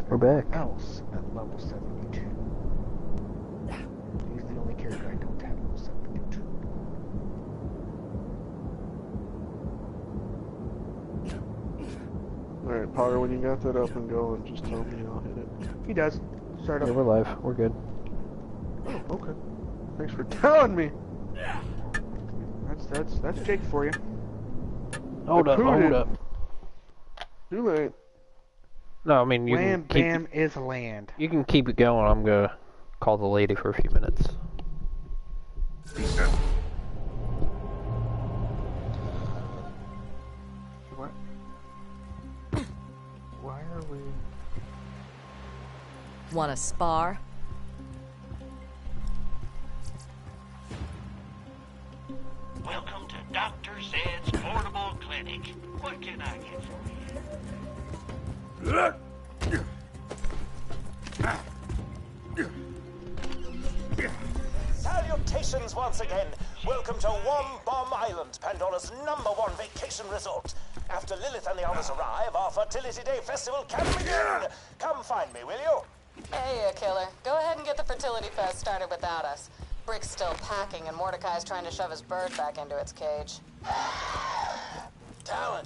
We're back. else at level 72. He's the only character I don't have level 72. Alright, Potter, when you got that up and going, just tell me and I'll hit it. He does. Start up. Yeah, we're live. We're good. Oh, okay. Thanks for telling me. That's Jake for you. Hold up, hold up. Too late. No, I mean you Wham can keep. bam is land. You can keep it going. I'm gonna call the lady for a few minutes. What? Why are we? Want to spar? Welcome to Dr. Zed's Portable Clinic. What can I get for you? Salutations once again. Welcome to Bomb Island, Pandora's #1 vacation resort. After Lilith and the others arrive, our Fertility Day Festival can begin. Come find me, will you? Hey, killer. Go ahead and get the Fertility Fest started without us. Brick's still packing, and Mordecai's trying to shove his bird back into its cage. Talon!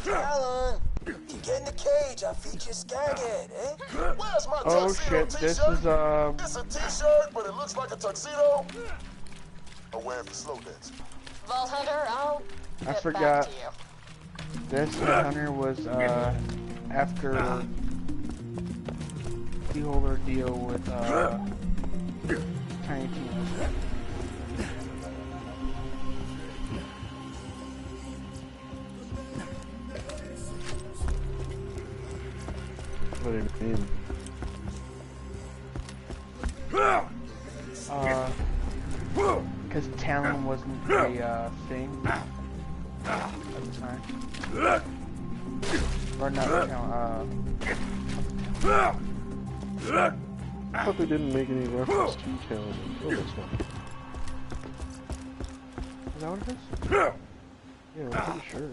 Talon! You get in the cage, I'll feed you skaghead, eh? Where's my tuxedo shit, t-shirt? this is, It's a t-shirt, but it looks like a tuxedo. Aware of the slow dance. Vault Hunter, I'll I get forgot. back to you. This hunter was, after the whole ordeal with, Tiny Tina's. What do you mean? Because Talon wasn't a, thing at the time. Or not Talon, I thought they didn't make any reference to Talon until this one. is that what it is? Yeah, I'm pretty sure.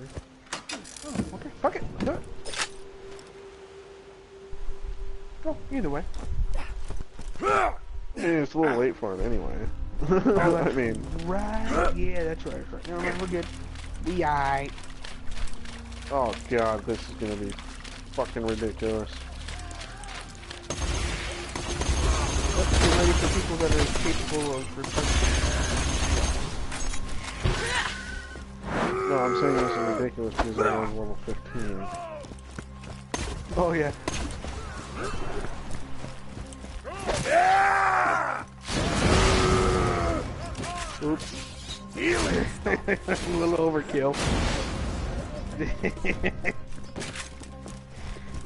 Oh, okay, fuck it, do it. Oh, either way. I mean, it's a little late for him anyway. I mean... Right, yeah, that's right. No, we're good. We aight. Oh god, this is gonna be fucking ridiculous. Let's get ready for people that are capable of replacing. No, I'm saying this is ridiculous because I was level 15. Oh, yeah. Oops. A little overkill.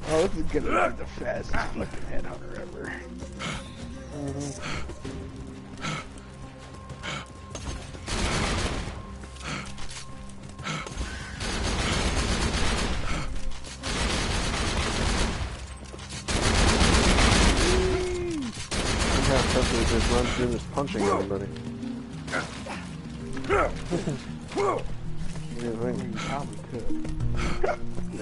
Oh, this is gonna be the fastest fucking headhunter ever. Especially just run through this punching everybody. You think? You probably could.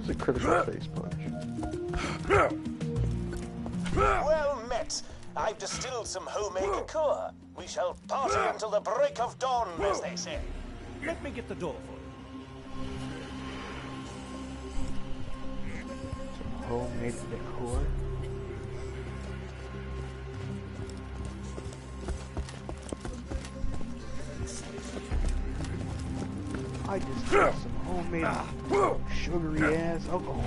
It's a critical face punch. Well met. I've distilled some homemade liqueur. We shall party until the break of dawn, as they say. Let me get the door for you. Homemade decor. I just got some homemade sugary ass alcohol.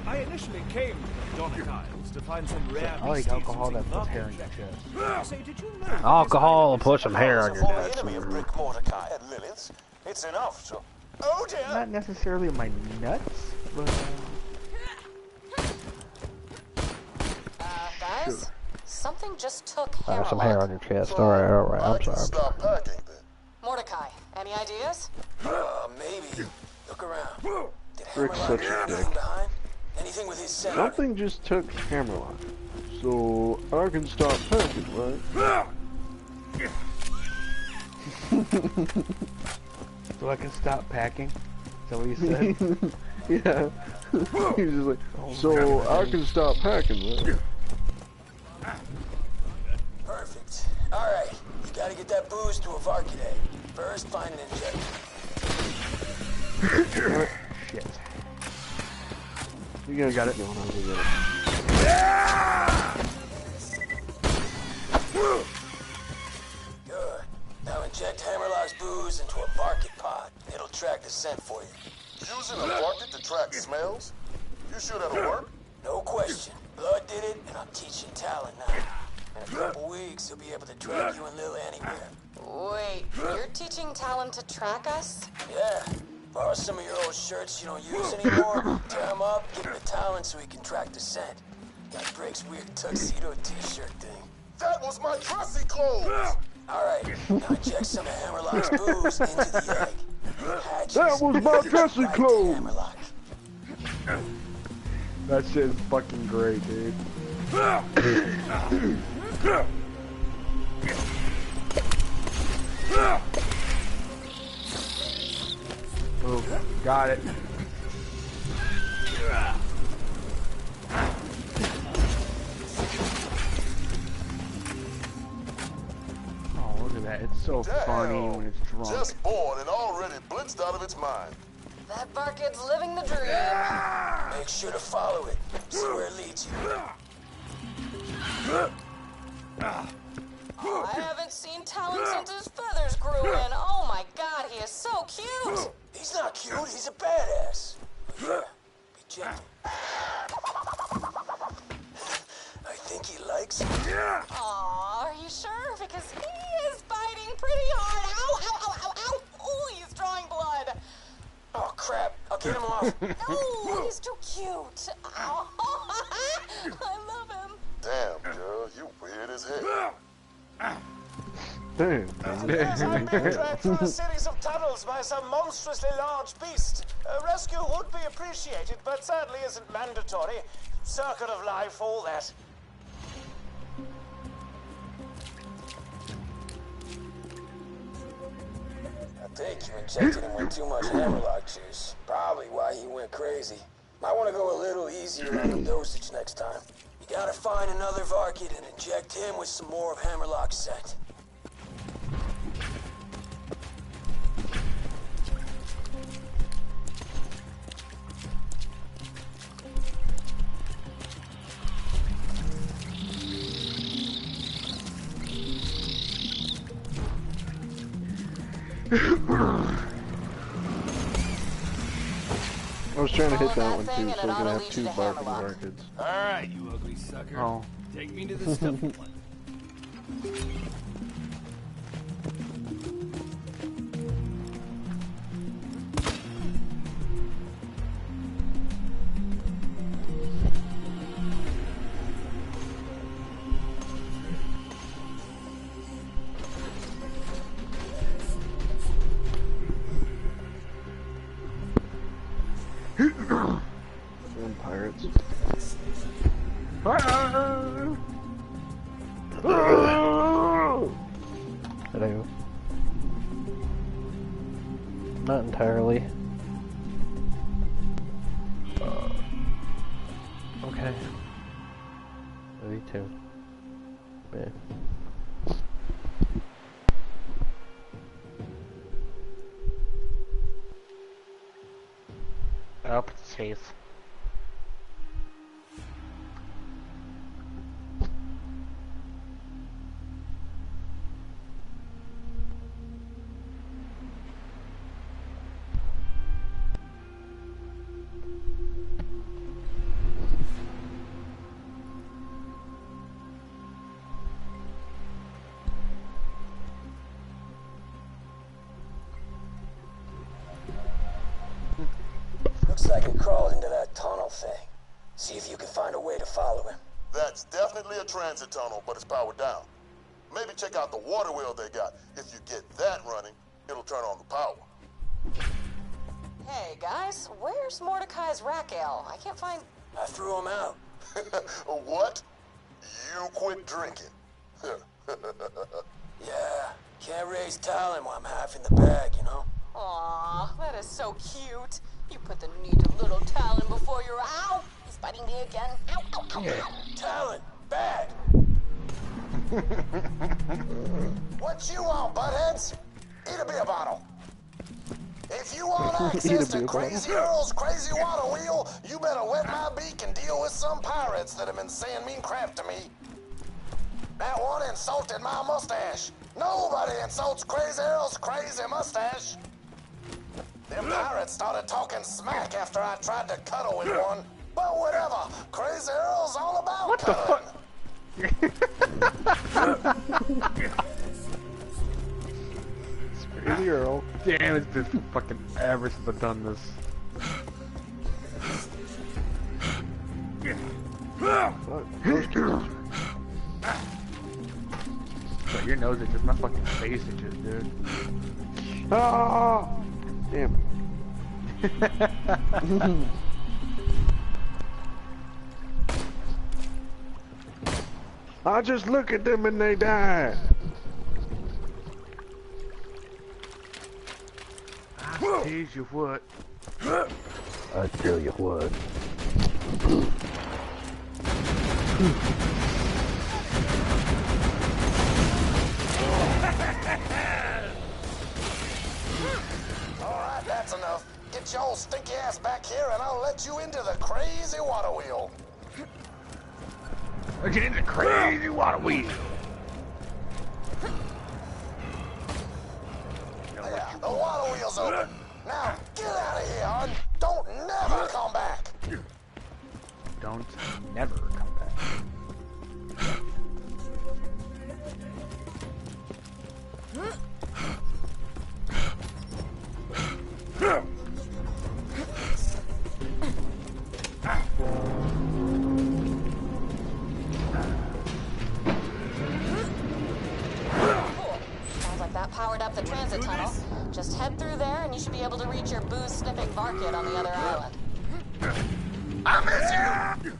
I initially came to the Donic Isles to find some rare I like beasties alcohol that using puts hair market in your treasures. chest. Say, did you know Alcohol will put some hair on your Former nuts. enemy of Brick Mordecai and Lilith's. It's enough to... Oh dear! Not necessarily my nuts, but Guys? sure. Something just took Hammerlock. Some hair on your chest. Alright, alright. I'm sorry. Stop packing then. Mordecai, any ideas? Maybe. Look around. Did Rick's Hammerlock such a leave dick. anything behind? Anything with his scent? Something just took Hammerlock. So I can stop packing, right? So I can stop packing? Is that what you said? Yeah. He's just like, so I can stop packing, right? Perfect. Alright, you gotta get that booze to a Varkide. First, find an injector. Shit. You guys Got it. going on with it. Good. Now inject Hammerlock's booze into a Varkid pod. It'll track the scent for you. Using a Varkid to track smells? You sure that'll work? No question. Blood did it, and I'm teaching Talon now. In a couple weeks, he'll be able to track you and Lil anywhere. Wait, you're teaching Talon to track us? Yeah. Borrow some of your old shirts you don't use anymore, tear them up, give them to Talon so he can track the scent. Like Break's weird tuxedo t-shirt thing. That was my dressy clothes! Alright, now inject some of Hammerlock's booze into the egg. Hatches That was my dressing right to clothes! Hammerlock. That shit is fucking great, dude. Oh, got it. Oh, look at that. It's so funny when it's drunk. Just born and already blitzed out of its mind. That Varkid's living the dream. Make sure to follow it. See where it leads you. I haven't seen Talon since his feathers grew in. Oh my god, he is so cute. He's not cute, he's a badass. Yeah, be gentle. I think he likes it. Aw, are you sure? Because he is biting pretty hard. Ow, ow, ow, ow, ow. Oh, he's drawing blood. Oh crap, I'll get him off. Oh, he's too cute. Ow. I love him. Damn, girl, you weird as hell. Damn. I've been dragged through a series of tunnels by some monstrously large beast. Rescue would be appreciated, but sadly isn't mandatory. Circle of life, all that. I think you injected him with too much Hammerlock juice. Probably why he went crazy. Might want to go a little easier on the dosage next time. You gotta find another Varkid and inject him with some more of Hammerlock's scent. I was trying to hit that one Thing too, and so it I'm gonna oughta have lead two you to barking Hammerlock. Varkids. Alright, you ugly sucker. Oh. Take me to the stuffy one. Damn pirates. Hello. Not entirely. Okay. Me too. Man. Up safe. Looks like he crawled into that tunnel thing. See if you can find a way to follow him. That's definitely a transit tunnel, but it's powered down. Maybe check out the water wheel they got. If you get that running, it'll turn on the power. Hey, guys, where's Mordecai's rack ale? I can't find... I threw him out. What? quit drinking. Yeah, can't raise talent while I'm half in the bag, you know? Aw, that is so cute. You put the needed little Talon before your ow. He's biting me again. Ow, ow, ow. Yeah. Talent, bad. What you want, buttheads? Eat a beer bottle. If you want access to Crazy Earl's crazy water wheel, you better wet my beak and deal with some pirates that have been saying mean crap to me. That one insulted my mustache. Nobody insults Crazy Earl's crazy mustache. Them pirates started talking smack after I tried to cuddle with one. But whatever, Crazy Earl's all about cuddling. Crazy Earl. Damn, it's been fucking ever since I've done this. But your nose itches, my fucking face itches, dude. Ah! Damn. I just look at them and they die. I tease you what? I tell you what. Alright, that's enough. Get your old stinky ass back here and I'll let you into the crazy water wheel. Let's get in the crazy water wheel. Yeah, the water wheel's open. Now, get out of here and don't never come back. Don't never come back. Sounds like that powered up the transit tunnel. Just head through there and you should be able to reach your booze-sniffing Varkid on the other island. I miss you!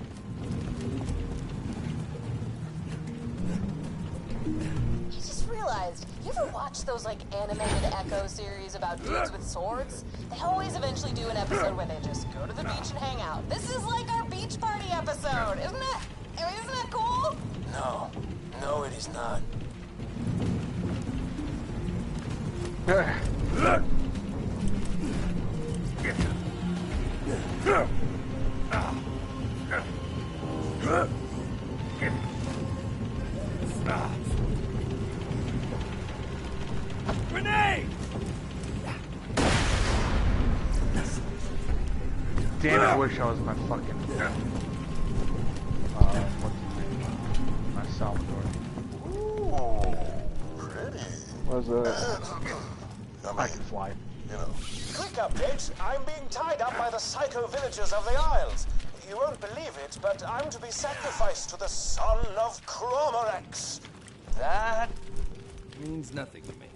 I just realized, you ever watch those like animated Echo series about dudes with swords? They always eventually do an episode where they just go to the beach and hang out. This is like our beach party episode, isn't it? I mean, isn't that cool? No, no it is not. Grenade! Damn it, I wish I was my fucking... what's his name? My Salvador. Ooh, pretty. What's that? I I mean, can fly. you know. Quick update. I'm being tied up by the psycho villagers of the Isles. You won't believe it, but I'm to be sacrificed to the son of Cromorex. That... Means nothing to me.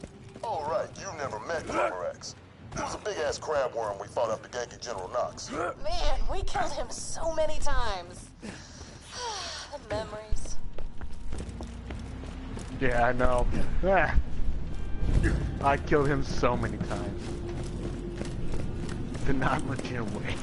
Oh, right, you never met Cromorex. He was a big-ass crab worm we fought after ganking General Knox. Man, we killed him so many times. The memories. Yeah, I know. Ah. I killed him so many times. The non-legit way.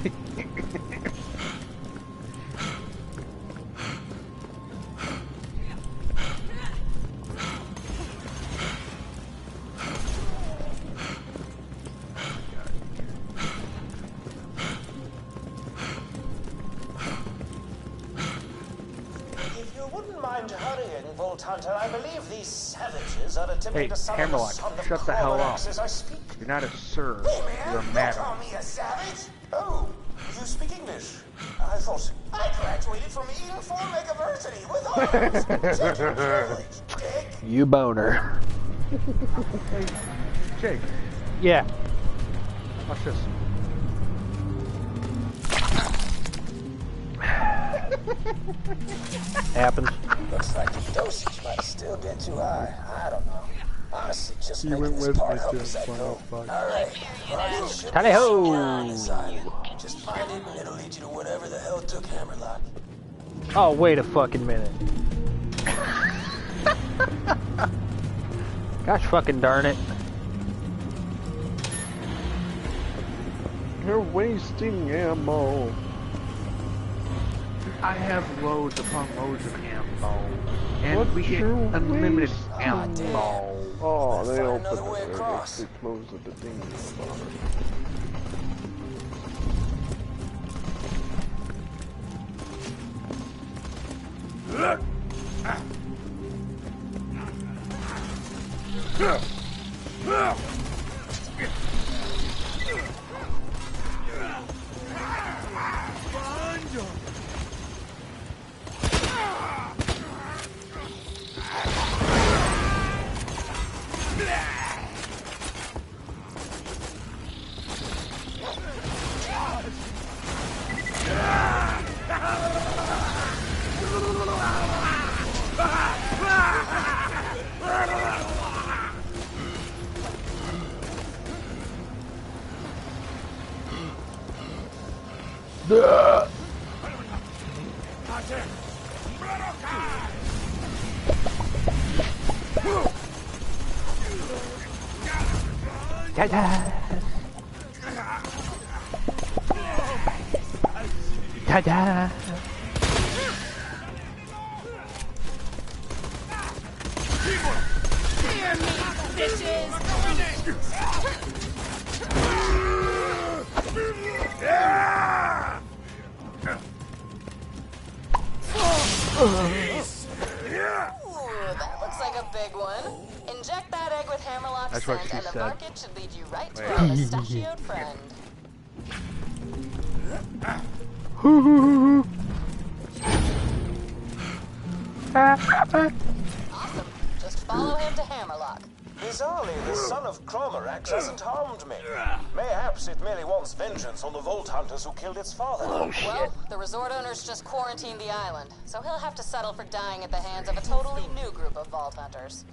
If you wouldn't mind hurrying, Vault Hunter, I believe these savages are attempting Hey, to summon the Hammerlock, son of shut the hell up. Cromorex as I speak. You're not a sir. Hey, man, You're a don't madam. call me a savage. Oh, you speak English? I thought I graduated from Eden University with honors. Take your privilege, dick. You boner. Hey, Jake, Yeah. watch this. Happens. Looks like the dosage might still get too high. I don't know. Honestly, just You making went this with part me up too, as I fun go. as fuck. Alright, party should Tally ho! be on this island. Just find it and it'll lead you to whatever the hell took Hammerlock. Oh, wait a fucking minute. Gosh fucking darn it. You're wasting ammo. I have loads upon loads of ammo. And What's we get your unlimited waste? ammo. Oh, they Find opened another way it. across. They closed the thing. Ta-da! Ta-da! That looks like a big one. Inject that egg with hammerlock That's what scent, she and the said. market should lead you right to our mustachioed friend. Awesome. Just follow him to Hammerlock. Bizarrely, the son of Cromorax hasn't harmed me. Mayhaps it merely wants vengeance on the Vault Hunters who killed its father. Well, the resort owners just quarantined the island, so he'll have to settle for dying at the hands of a totally new group of Vault Hunters.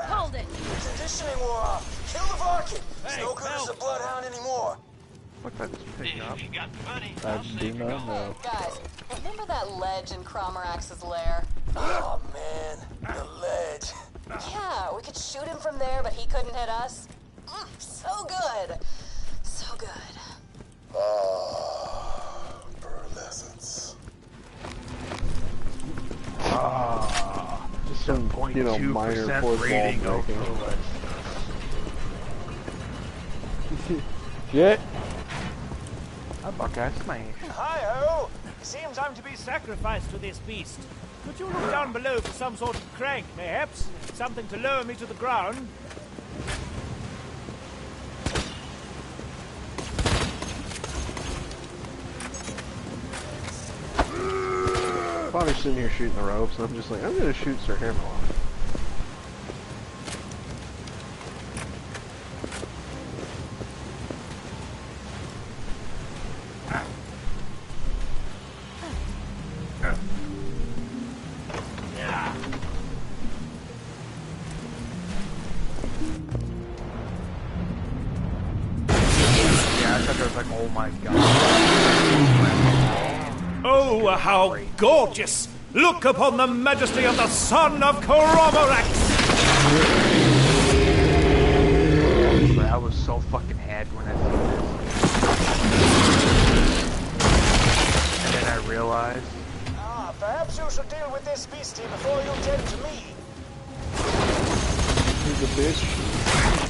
Hold it. Conditioning wore off. Kill the Varkin. He's no good as a bloodhound anymore. What that is picking up? If you got the money, I I'll do save your not gold. know. Guys, remember that ledge in Cromorax's lair? Oh man, the ledge. Yeah, we could shoot him from there, but he couldn't hit us. So good. So good. Ah, pearlescence. Just some, you know, minor 2% fourth rating wall of breaking. Shit! Hi, Buckeye. Smash. Hi-ho! Seems I'm to be sacrificed to this beast. Could you look down below for some sort of crank, mayhaps? Something to lower me to the ground? Bobby's sitting here shooting the ropes, and I'm just like, I'm gonna shoot Sir Hammerlock. Yeah, I thought there was like, oh my god. Oh, how gorgeous! Look upon the majesty of the son of Cromorax! But I was so fucking had when I saw this. And then I realized. Ah, perhaps you should deal with this beastie before you tend to me. He's a bitch.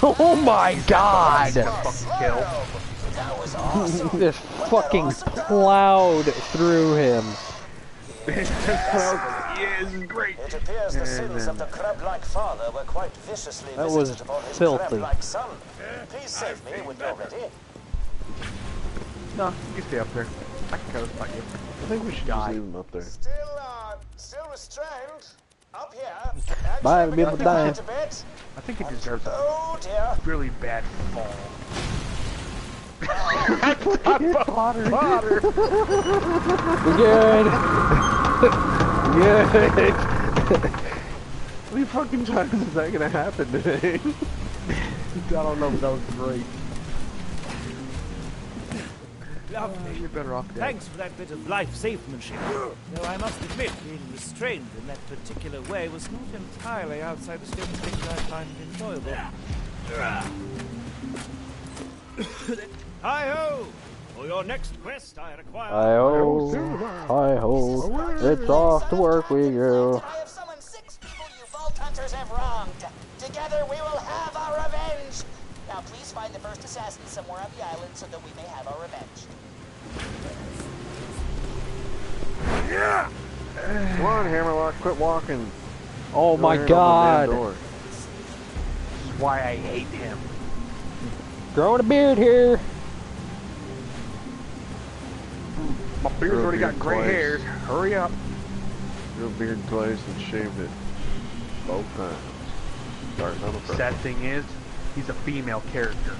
Oh my god! Fucking kill. That was awesome. Just fucking plowed through him. Yeah, this is great. It appears the sins of the crab-like father were quite viciously That visited was upon his filthy. crab-like son. Please save me when you're ready. No, you can stay up there. I can kind of fight you. I think we should just leave him up there. Still restrained. Up here. Bye, Actually, people beginning to dying. hurt a bit. I think he deserves a Oh dear. really bad fall. Potter. Good. Good. How many fucking times is that gonna happen today? I don't know, but that was great. Lovely. You're better off dead. Thanks for that bit of life-savemanship. Though I must admit, being restrained in that particular way was not entirely outside the scope of things I find enjoyable. Hi-ho! For your next quest, I require... Hi-ho. Hi-ho. It's off to work we go. I have summoned 6 people you Vault Hunters have wronged. Together we will have our revenge. Now please find the first assassin somewhere on the island so that we may have our revenge. Come on, Hammerlock, quit walking. Oh Go my ahead, open the god. damn door. This is why I hate him. Growing a beard here. My beard's Grew a already got beard gray twice. hairs. Hurry up. Grew a beard twice and shaved it both times. Starting on the front. Sad thing is, he's a female character.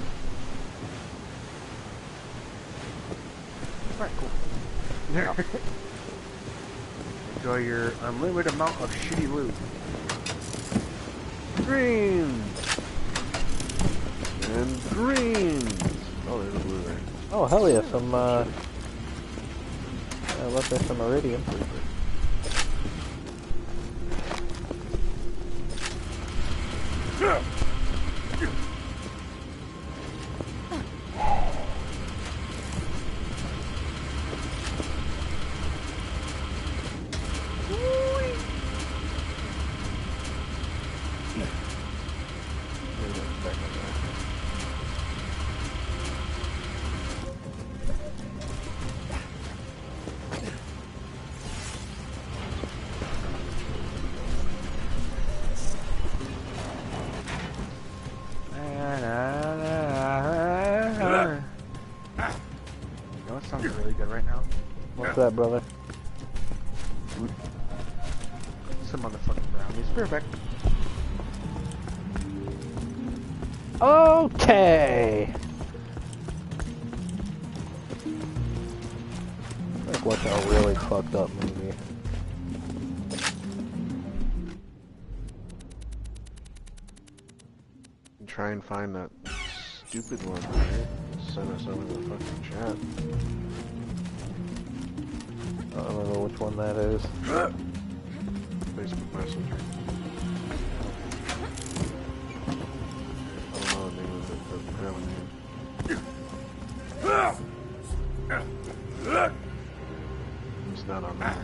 Alright, cool. Enjoy your unlimited amount of shitty loot. Greens! And greens! Oh, there's a blue there. Oh hell yeah, some left there some iridium. You know what sounds really good right now? What's that, brother? Some motherfucking brownies. Be right back. Okay. Like watching a really fucked up movie. Try and find that stupid one, right? Send us over the fucking chat. I don't remember which one that is. Facebook Messenger. I don't know the name of it, but I have a name. It's not on there.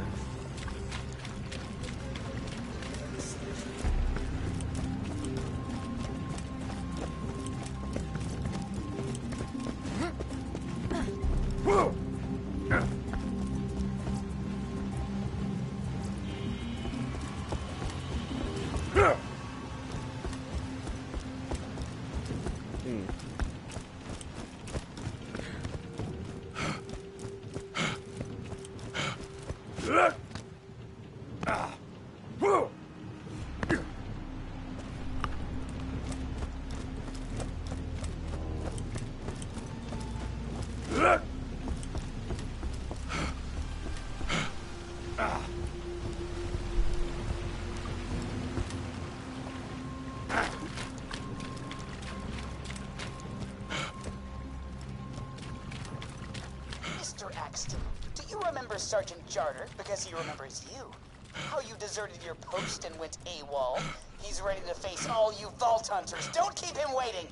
Sergeant Jarter, because he remembers you. How you deserted your post and went AWOL. He's ready to face all you Vault Hunters. Don't keep him waiting!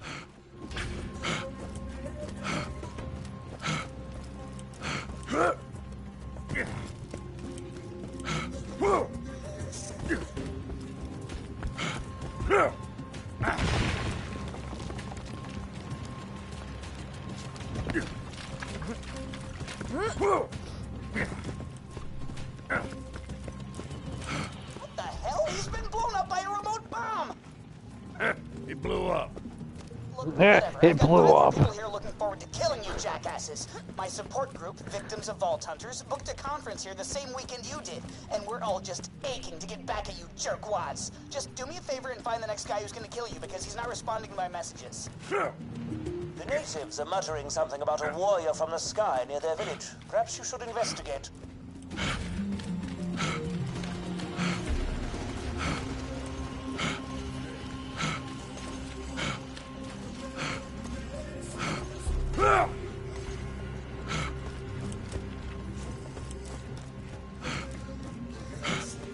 What the hell? He's been blown up by a remote bomb! He blew up. Look, whatever. It I've got blew lots of up. people here looking forward to killing you jackasses. crisis. My support group, Victims of Vault Hunters, booked a conference here the same weekend you did, and we're all just aching to get back at you jerkwads. Just do me a favor and find the next guy who's gonna kill you, because he's not responding to my messages. The natives are muttering something about a warrior from the sky near their village. Perhaps you should investigate.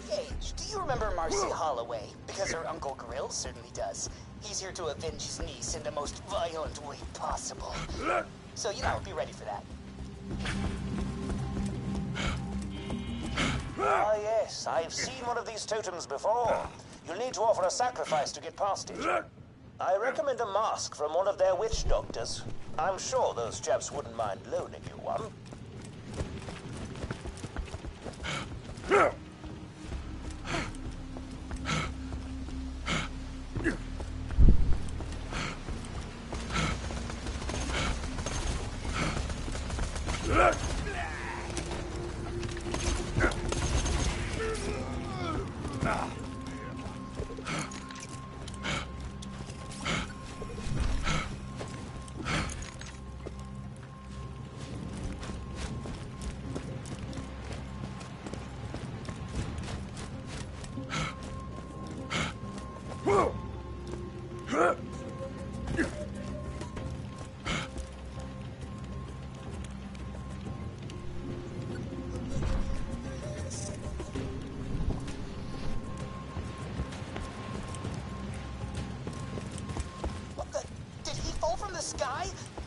Gage, do you remember Marcy Holloway? Because her Uncle Grill certainly does. He's here to avenge his niece in the most violent way possible. So, you know, be ready for that. Ah, yes, I've seen one of these totems before. You'll need to offer a sacrifice to get past it. I recommend a mask from one of their witch doctors. I'm sure those chaps wouldn't mind loaning you one.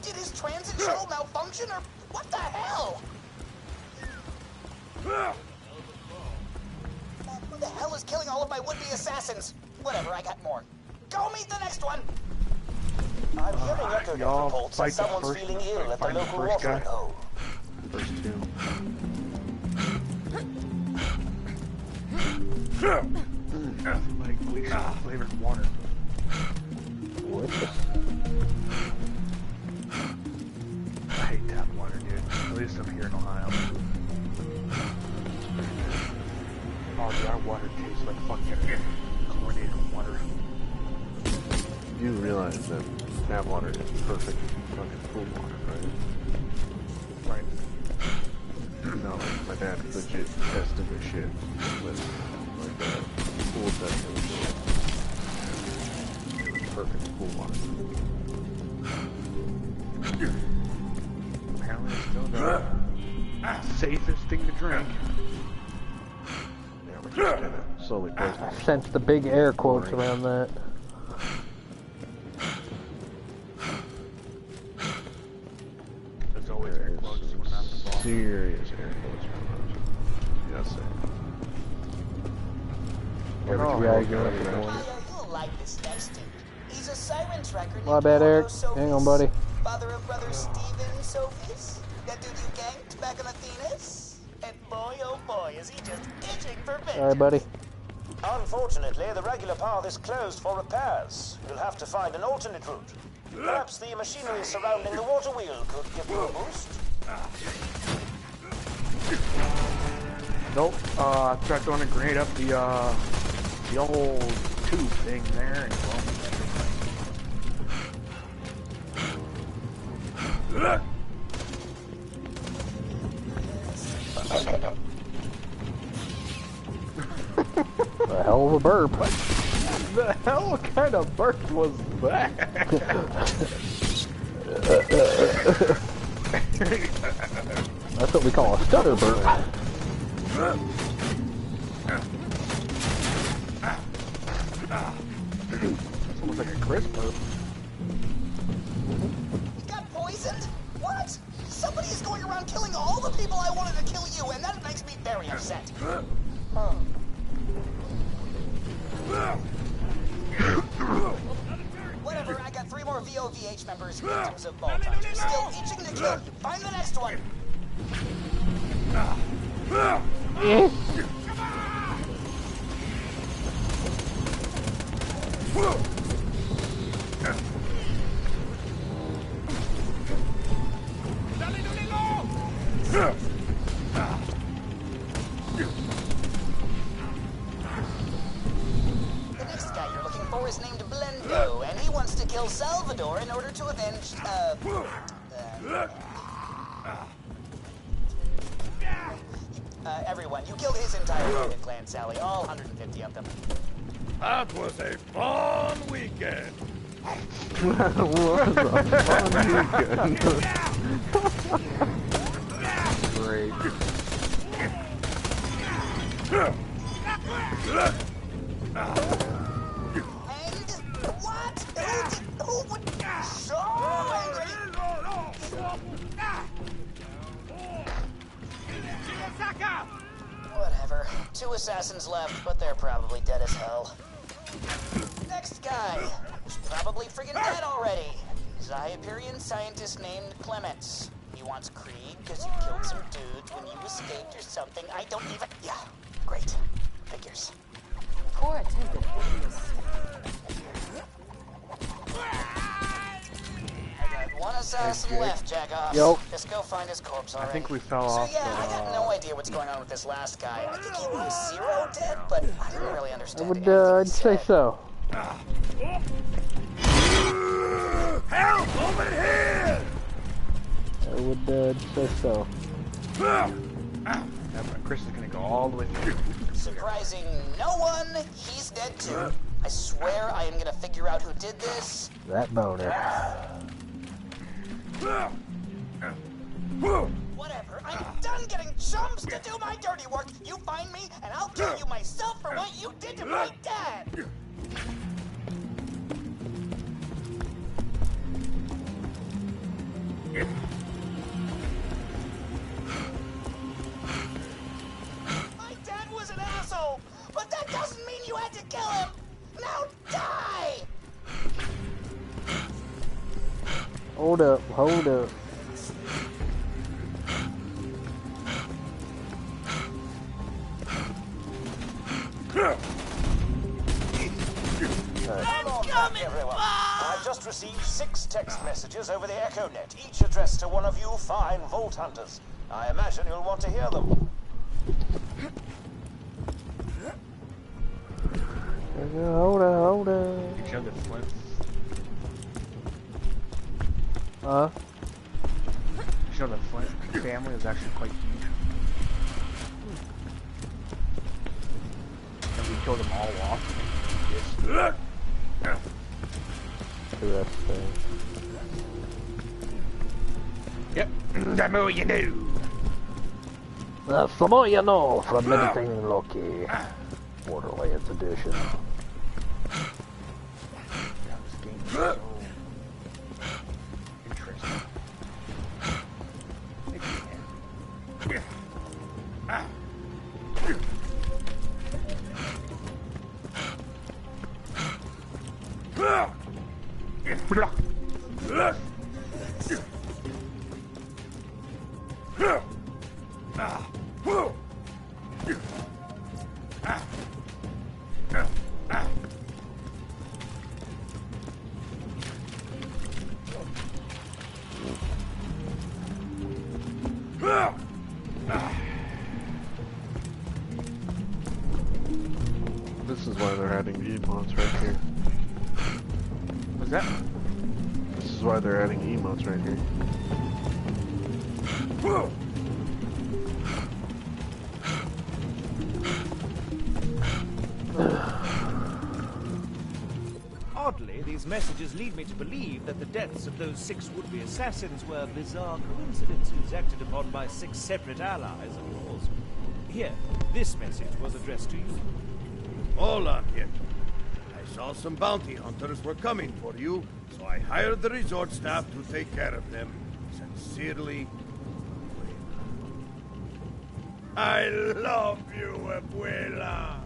Did his transit shuttle malfunction, or what the hell? Who the hell is killing all of my would-be assassins? Whatever, I got more. Go meet the next one! I'm hearing echo y'all reports that fight the someone's first- feeling ill at the find the local first watering guy. hole. First two. Like bleach flavored water. I hate tap water, dude. At least I'm here in Ohio. Oh, dude, our water tastes like fucking chlorinated water. You realize that tap water is perfect fucking pool water, right? Right. No, my dad legit tested the shit with like a pool test and shit. It was perfect pool water. Apparently it's still the safest thing to drink. Yeah, we're just gonna slowly poison I sense the big air quotes Boring. around that. There's always air quotes when I'm the boss. serious air quotes from those. Yes, sir. Every Oh, guy okay, going okay. for one. You'll like this next dude. He's a siren tracker named My bad, Eric. Sophis. Hang on, buddy. Father of brother Steven Sophis. That dude you ganked back in Athenas. And boy, oh boy, is he just itching for vengeance. Alright, buddy. Unfortunately, the regular path is closed for repairs. You'll have to find an alternate route. Perhaps the machinery surrounding the water wheel could give you a boost. Nope. I tried throwing a grenade up the old tube thing there, and well, A hell of a burp. the hell kind of burp was that? That's what we call a stutter burp. It's almost like a crisp burp. He got poisoned? What? Somebody is going around killing all the people I wanted to kill you, and that makes me very upset. Whatever, I got 3 more VOVH members, Victims of Vault Hunters, still itching to kill you. Find the next one. The next guy you're looking for is named Blendo, and he wants to kill Salvador in order to avenge, everyone. You killed his entire Ronin clan, Sally. All 150 of them. That was a fun weekend. That was a fun weekend. Great. And what? Who would so angry? Whatever. 2 assassins left, but they're probably dead as hell. Next guy. He's probably friggin' dead already. He's a Hyperion scientist named Clements. He wants Creed because you killed some dudes when you escaped or something. I don't even... Yeah, great. Figures. Poor attempted hideous. I got 1 assassin left, Jagoff. Yo. Just go find his corpse already. I think we fell So off. yeah, I got no idea what's going on with this last guy. I think he was 0 dead, but I didn't really I understand would, anything he I'd say said. so. Help over here! I would, say so. Chris is gonna go all the way through. Surprising no one, he's dead too. I swear I am gonna figure out who did this. That boner. Whatever, I'm done getting chumps to do my dirty work. You find me, and I'll kill you myself for what you did to my dad. My dad was an asshole, but that doesn't mean you had to kill him. Now die! Hold up, hold up. Come on back, everyone. I've just received 6 text messages over the Echo Net, each addressed to one of you fine Vault Hunters. I imagine you'll want to hear them. Hold up, hold up. You showed the Flint. You showed the Flint family is actually quite huge. And we killed them all off. Yes. That's the thing. Yep. The more you know. That's the more you know from Meditating Loki. Borderlands edition. This game is so interesting. This is why they're adding emotes right here. What's that? This is why they're adding emotes right here. Oddly, these messages lead me to believe that the deaths of those 6 would-be assassins were bizarre coincidences acted upon by 6 separate allies of yours. Here, this message was addressed to you. Hold on, kid. I saw some bounty hunters were coming for you, so I hired the resort staff to take care of them. Sincerely, Abuela. I love you, Abuela.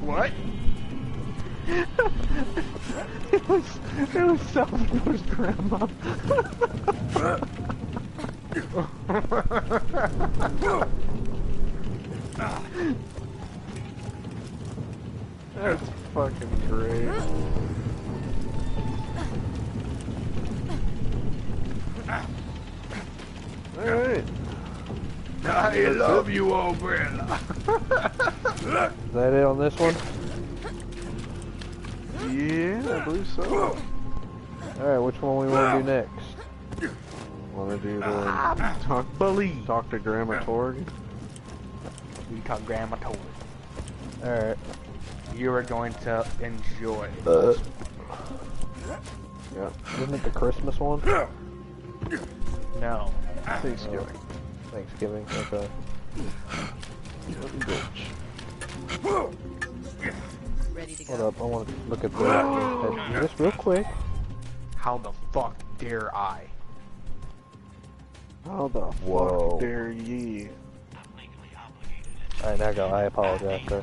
What? it was Salvador's grandma. That's fucking great. Alright. I love you, Umbrella. Is that it on this one? Yeah, I believe so. Alright, which one we want to do next? Want to do the... Talk to Grandma Torg? We talk Grandma Torg. Alright. You are going to enjoy. Yeah. Isn't it the Christmas one? No. Thanksgiving. Thanksgiving, okay. Ready to go. Hold up, I want to look at the... Just real quick. How the fuck dare I? How the fuck dare ye? Alright, now go. I apologize, sir.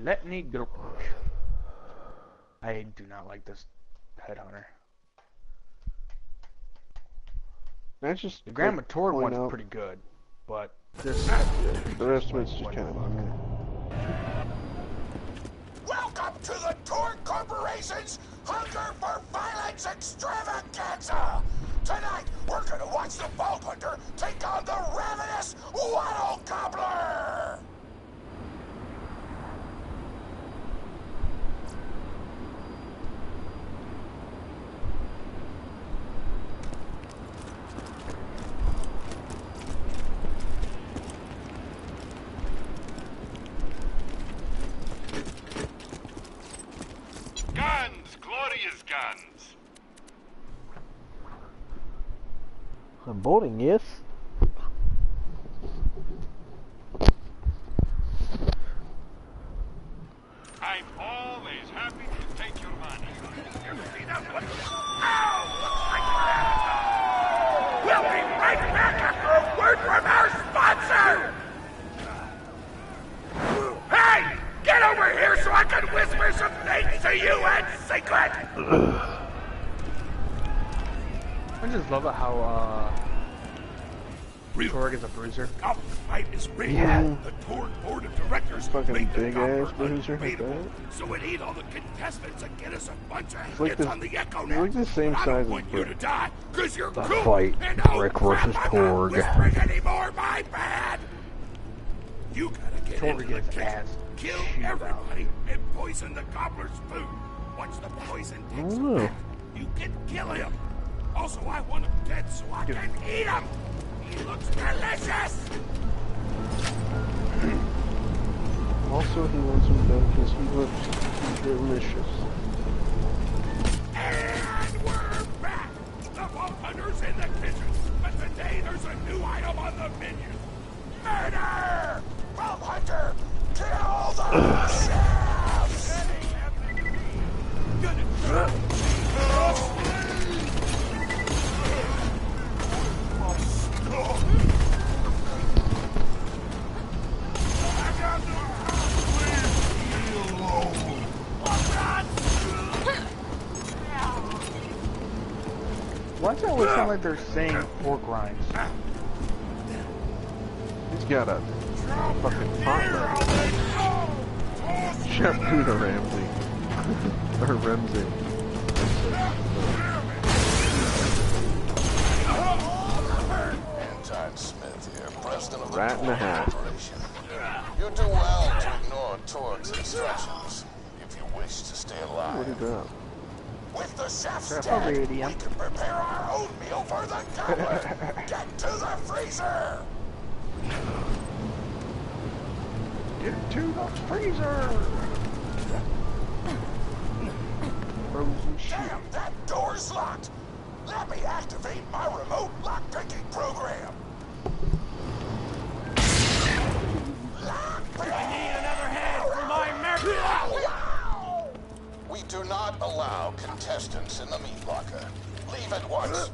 Let me go. I do not like this headhunter. That's just The Grandma Torg point one's out. pretty good, but this. The rest of it's just kind of Welcome to the Torg Corporation's Hunger for Violence Extravaganza! Tonight, we're gonna watch the Vault Hunter take on the ravenous Waddle Gobbler! Guns! Glorious guns! I'm boarding, yes? I'm always happy to take your money. We'll be right back after a word from our sponsor! Hey! Get over here so I can whisper some things to you in secret! I just love it how Torg is a bruiser. Our fight is real. Yeah. The Torg board of directors Fucking made the big Gobbler ass bruiser like unbeatable, that. so we need all the contestants to get us a bunch of like hits this- on the Echo it's Net. like the same But I size don't as want you Brick. to die, 'cause you're The cool. fight, And oh, Brick crap, versus I'm not Torg. whispering anymore, my bad. You gotta get Torg into the gets kitchen, ass kill chewed out. everybody, and poison the Gobbler's food. Once the poison takes Ooh. effect, you can kill him. Also, I want him dead so I can eat him. He looks delicious. Also, he wants him done because he looks delicious. And we're back! The Vault Hunter's in the kitchen, but today there's a new item on the menu. Murder! Vault Hunter, kill the chefs! Why's it always sound like they're saying pork rinds? He's got a fucking pot. Chef Buddha Ramsey. Or Ramsey. Anton Smith here, president of the Rat in the Torg hat. Corporation. You do well to ignore Torg's instructions if you wish to stay alive. What did he do? With the chef's Chef dead, we Iridium. can prepare our own meal for the Gobbler. Get to the freezer! Get to the freezer! Frozen shit. Damn, that door's locked! Let me activate my remote lock-picking program! I need another hand for my murder! We do not allow contestants in the meat locker. Leave at once.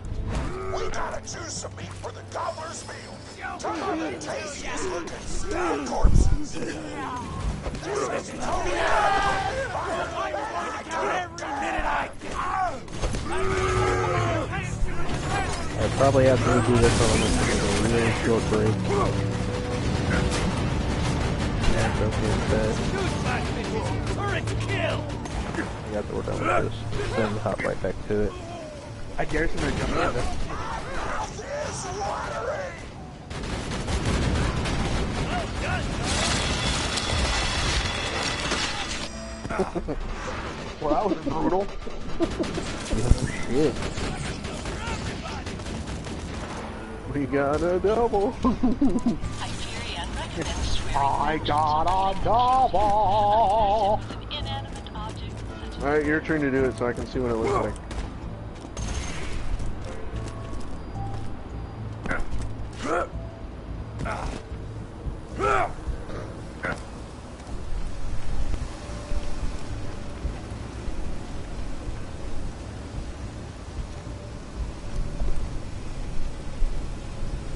We gotta choose some meat for the Gobbler's meal. Come on, the tastiest looking stale corpses. This is totally every minute I I probably have to do this on a really short break. trophy instead. Turret kill! You got the door done with this. Then hop right back to it. I dare somebody to jump in this. Well, that was brutal. Oh shit. We got a double. I got a double. Alright, your turn to do it so I can see what it looks like.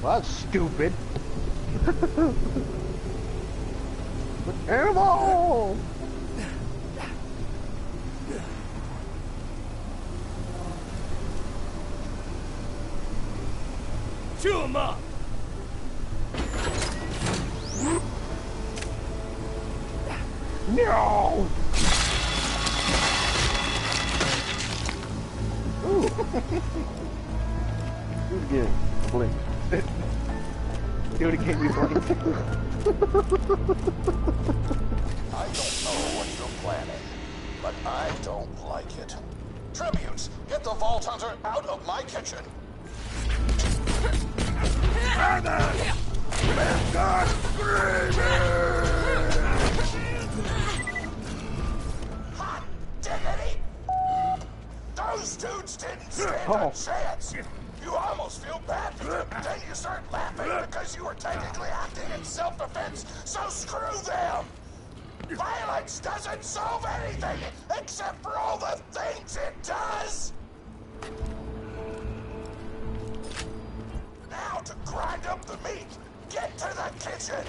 Well, that's stupid. Animal! Chew him up! No! Ooh. Do it again. Blink. Do it again, you blink. I don't know what you're planning, but I don't like it. Tributes, get the Vault Hunter out of my kitchen. Hot diggity! Those dudes didn't stand a chance. You almost feel bad for them, then you start laughing because you were technically acting in self-defense, so screw them! Violence doesn't solve anything, except for all the things it does! Now to grind up the meat, get to the kitchen!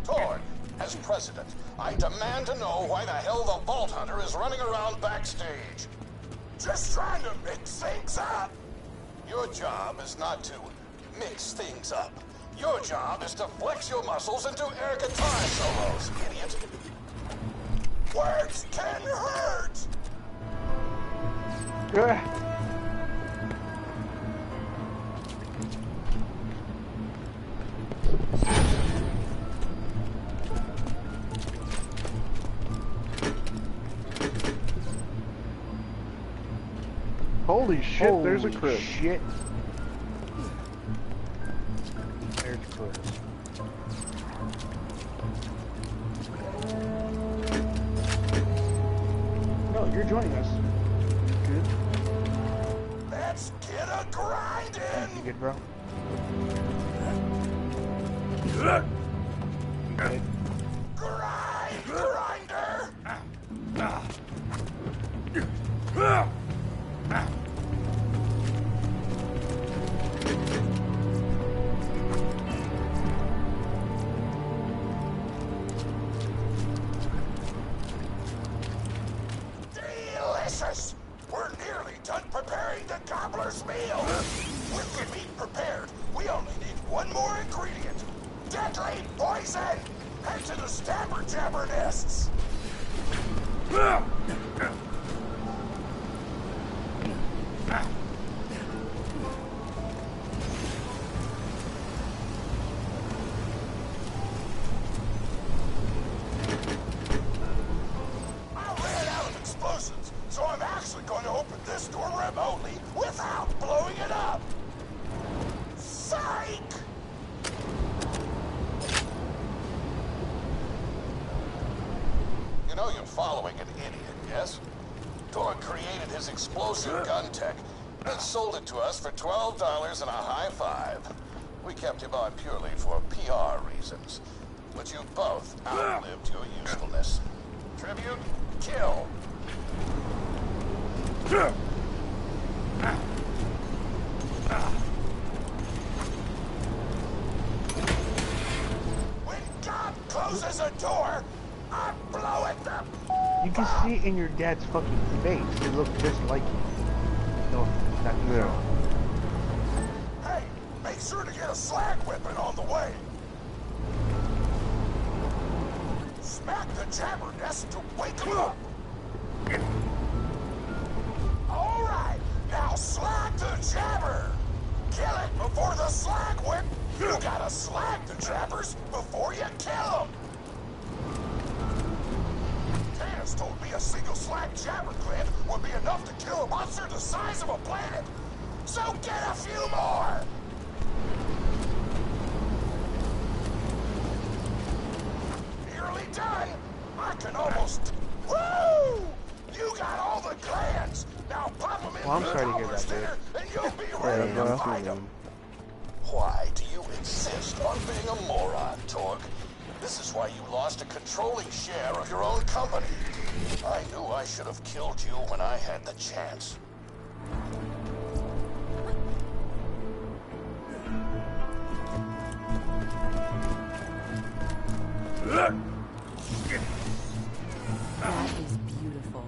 Torg, as president, I demand to know why the hell the Vault Hunter is running around backstage. Just trying to mix things up. Your job is not to mix things up. Your job is to flex your muscles into air guitar solos, idiot. Words can hurt! Holy shit, there's a crit. Shit. There's Chris. No, you're joining us. Good. Let's get a grindin'! You good, bro? Good. Grind, grinder! Delicious! We're nearly done preparing the gobbler's meal! With the meat prepared, we only need one more ingredient. Deadly poison! Head to the stabber jabber nests! So I'm actually going to open this door remotely without blowing it up! Psych! You know you're following an idiot, yes? Torg created his explosive gun tech and sold it to us for $12 and a high five. We kept him on purely for PR reasons. But you both outlived your usefulness. Tribute, kill! When God closes a door, I blow at them. You can see it in your dad's fucking face. It looks just like you. No, not you. Yeah. Hey, make sure to get a slag whipping on the way. Smack the jabber nest to wake him up. All right, now slag the jabber. Kill it before the slag whip. You gotta slag the jabbers before you kill them. Taz told me a single slag jabber clip would be enough to kill a monster the size of a planet. So get a few more. Nearly done. I can almost... Woo! You got all the glands. Now pop them in Well, I'm the sorry to hear Galore that, dude. dinner, and you'll be ready to fight them. Why do you insist on being a moron, Torg? This is why you lost a controlling share of your own company. I knew I should have killed you when I had the chance. That is beautiful.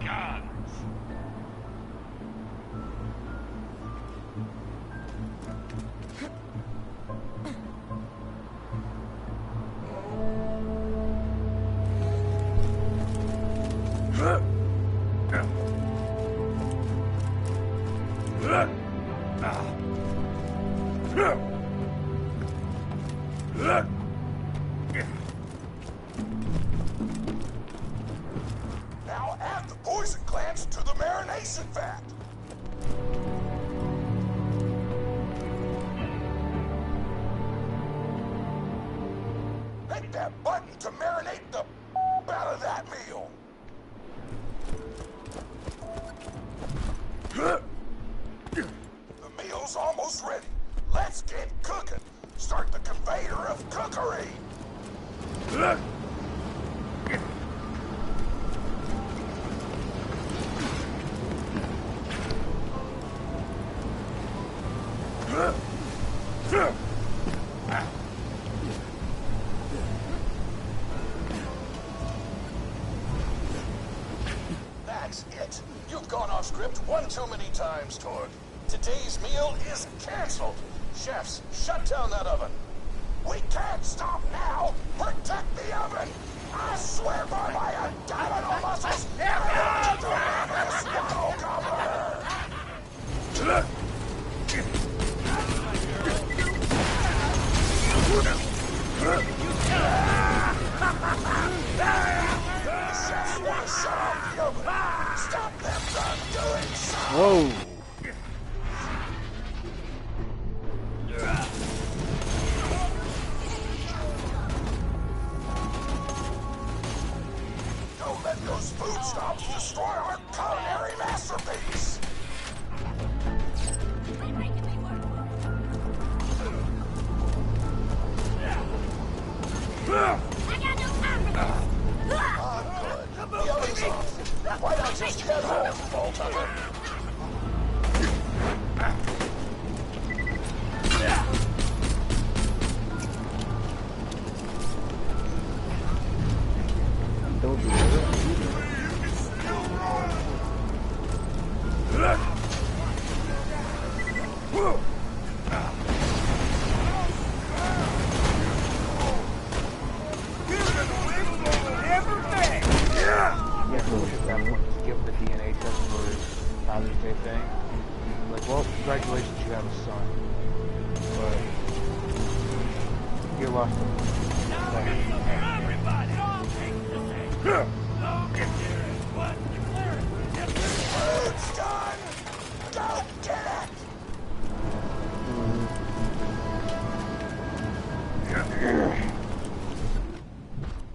Guns. Now add the poison glands to the marination vat. Hit that button to marinate the out of that meal. The meal's almost ready. Let's get cooking. Start the conveyor of cookery. That's it. You've gone off script one too many times, Torg. Today's meal is canceled. Chefs, shut down that oven. We can't stop now. Protect the oven. I swear by my abdominal muscles, I will have this swallow cover. The chefs want to shut off the oven. Stop them from doing so. Whoa. Don't let those food stops destroy our culinary masterpiece. Good. The oven's off. Why not just head home, Vault Hunter? Don't do that. Give him the DNA test for his Father's Day thing. Like, well, congratulations, you have a son. But you lost him. Food's done! Go get it!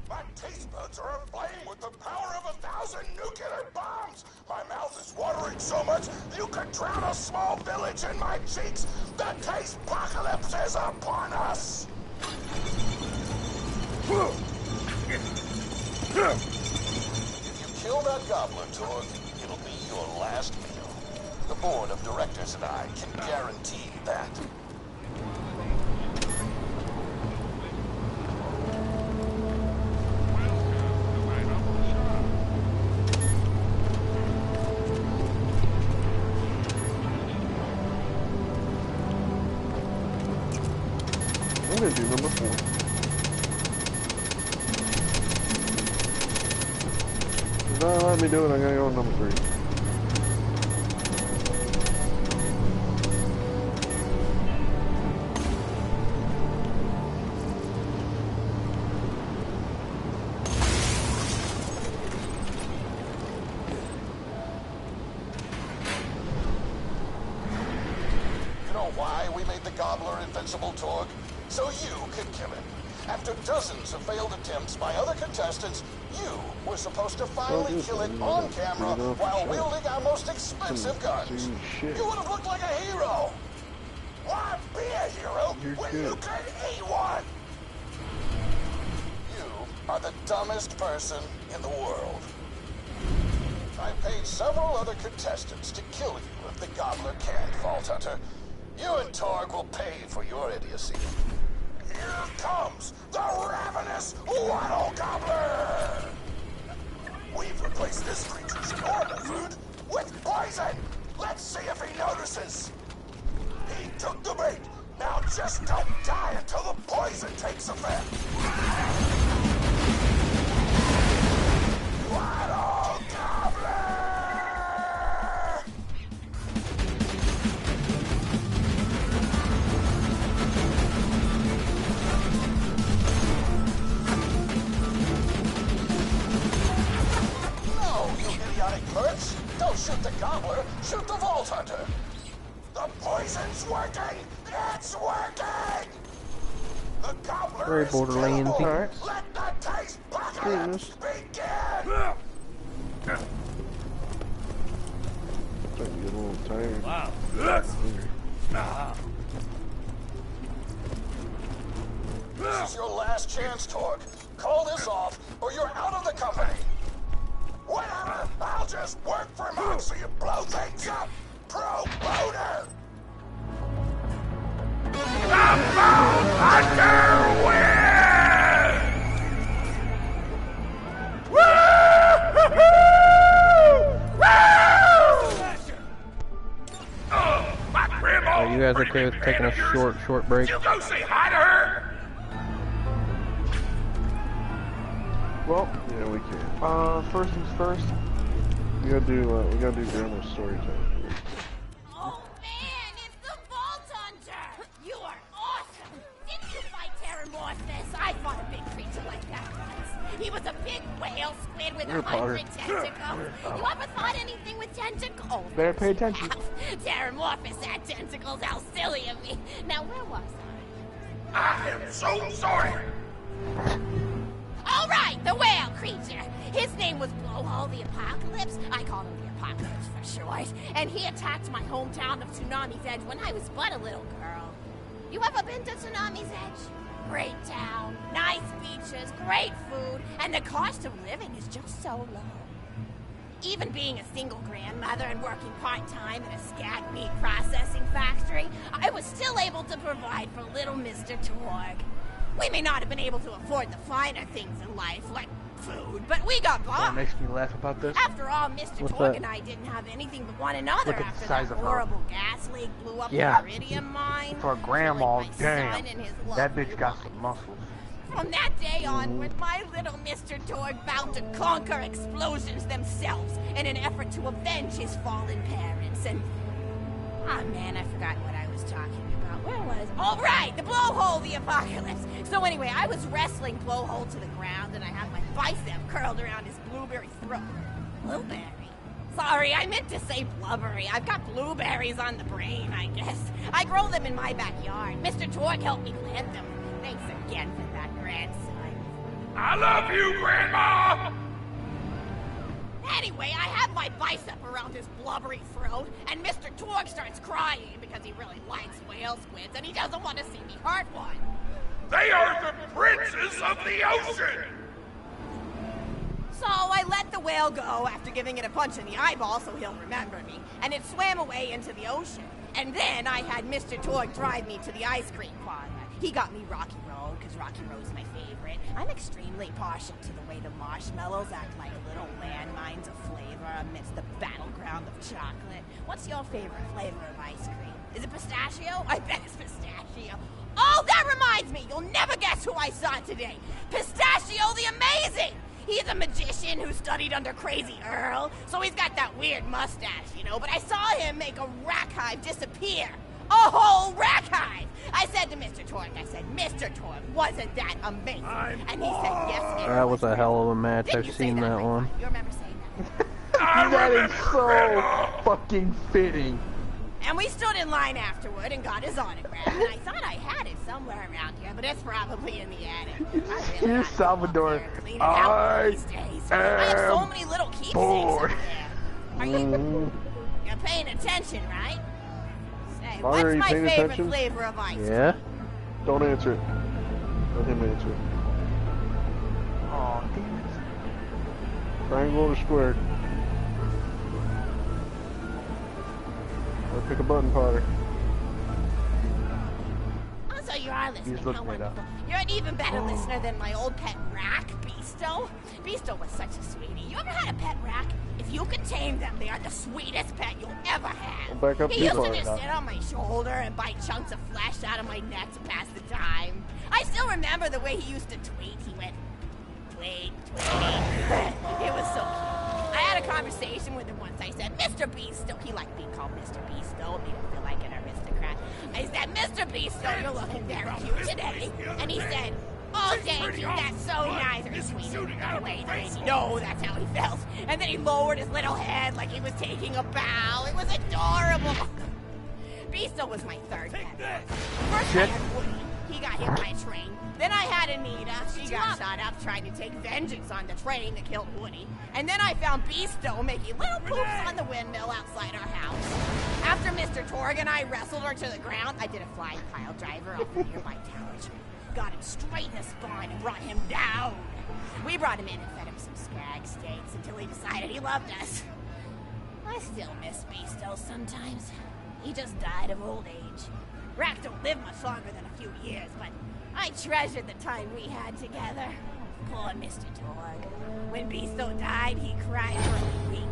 My taste buds are aflame with the power of 1,000 nuclear bombs! My mouth is watering so much you could drown a small village in my cheeks! The taste apocalypse is upon us! If you kill that goblin, Torg, it'll be your last meal. The board of directors and I can guarantee that. gonna do number 4. If not let me do it, I gotta go on number 3. Invincible, Torg, so you could kill him. After dozens of failed attempts by other contestants, you were supposed to finally kill it on camera while wielding our most expensive guns. You would have looked like a hero. Why be a hero when you could eat one? You are the dumbest person in the world. I paid several other contestants to kill you if the Gobbler can't, Vault Hunter. You and Torg will pay for your idiocy. Here comes the ravenous Waddle Gobbler! We've replaced this creature's normal food with poison! Let's see if he notices! He took the bait! Now just don't die until the poison takes effect! Waddle Gobbler! Merch, don't shoot the Gobbler, shoot the Vault Hunter! The poison's working! It's working! The Gobbler Very is Borderlands. killable! Alright. Let the taste apocalypse begin! Starting to get a little tired. Wow. This is your last chance, Torg. Call this off, or you're out of the company! Whatever! I'll just work for months so you blow things up! Pro boner! The Vault Hunter wins! Are you guys okay with taking a short break? You go say hi to her! Well, yeah, we can. First things first. We gotta do Grandma's story time. Oh man, it's the Vault Hunter! You are awesome! Didn't you fight Terramorphous? I fought a big creature like that once. He was a big whale squid with 100 tentacles. You ever fought anything with tentacles? Better pay attention. Terramorphous had tentacles, how silly of me. Now where was I? I am so sorry! All right, the whale creature. His name was Blowhole the Apocalypse. I called him the Apocalypse for short. And he attacked my hometown of Tsunami's Edge when I was but a little girl. You ever been to Tsunami's Edge? Great town, nice beaches, great food, and the cost of living is just so low. Even being a single grandmother and working part-time in a skag meat processing factory, I was still able to provide for little Mr. Torg. We may not have been able to afford the finer things in life, like food, but we got by. What makes me laugh about this? After all, Mr. Torg and I didn't have anything but one another Look at after the size that of her. horrible gas leak blew up the iridium mine. For grandma, Like my damn. son and his That lovely bitch got wife. some muscles. From that day onward, my little Mr. Torg vowed to conquer explosions themselves in an effort to avenge his fallen parents. And oh man, I forgot what I was talking about. Where was? All right, the Blowhole, the Apocalypse. So anyway, I was wrestling Blowhole to the ground, and I had my bicep curled around his blueberry throat. Blueberry? Sorry, I meant to say blubbery. I've got blueberries on the brain, I guess. I grow them in my backyard. Mr. Torg helped me plant them. Thanks again for that, grandson. I love you, Grandma! Anyway, I have my bicep around his blubbery throat, and Mr. Torg starts crying because he really likes whale squids, and he doesn't want to see me hurt one. They are the princes of the ocean! So I let the whale go after giving it a punch in the eyeball so he'll remember me, and it swam away into the ocean. And then I had Mr. Torg drive me to the ice cream parlor. He got me Rocky Road, because Rocky Road's my favorite. I'm extremely partial to the way the marshmallows act like little landmines of flavor amidst the battleground of chocolate. What's your favorite flavor of ice cream? Is it Pistachio? I bet it's Pistachio. Oh, that reminds me! You'll never guess who I saw today! Pistachio the Amazing! He's a magician who studied under Crazy Earl, so he's got that weird mustache, you know, but I saw him make a rack hive disappear. A whole rack hive! I said to Mr. Torg, Mr. Torg, wasn't that amazing? And he said, yes, it That was a hell of a match. I've seen that one. You remember saying that? That is so fucking fitting. And we stood in line afterward and got his autograph, and I thought I had it somewhere around here, but it's probably in the attic. Here's Salvador. I have so many little keepsakes bored. up there. Are you? You're paying attention, right? Say, Father, what's you my paying favorite attention? flavor of ice? Yeah? Don't answer it. Let him answer it. Aw, damn it. Triangle or square? Or pick a button, Potter. Also, you are listening. He's How looking it up. wonderful. You're an even better listener than my old pet rack, Beasto. Beasto was such a sweetie. You ever had a pet rack? If you can tame them, they are the sweetest pet you'll ever have. Back up He used to Potter. just sit on my shoulder and bite chunks of flesh out of my neck to pass the time. I still remember the way he used to tweet. He went, tweet, tweet. It was so cute. I had a conversation with him once. I said, Mr. Beasto. He liked being called Mr. Beasto. It made him feel like an aristocrat. I said, Mr. Beasto, you're looking very cute today. And he said, oh, thank you. That's so nice. Or he tweeted that way. No, that's how he felt. And then he lowered his little head like he was taking a bow. It was adorable. Beasto was my third pet. First I had Woody. He got hit by a train. Then I had Anita. She got shot up trying to take vengeance on the train that killed Woody. And then I found Beasto making little poops on the windmill outside our house. After Mr. Torg and I wrestled her to the ground, I did a flying pile driver off the nearby tower tree. Got him straight in the spine and brought him down. We brought him in and fed him some skag steaks until he decided he loved us. I still miss Beasto sometimes. He just died of old age. Racks don't live much longer than a few years, but I treasured the time we had together. Poor Mr. Torg. When Beasto died, he cried for a week.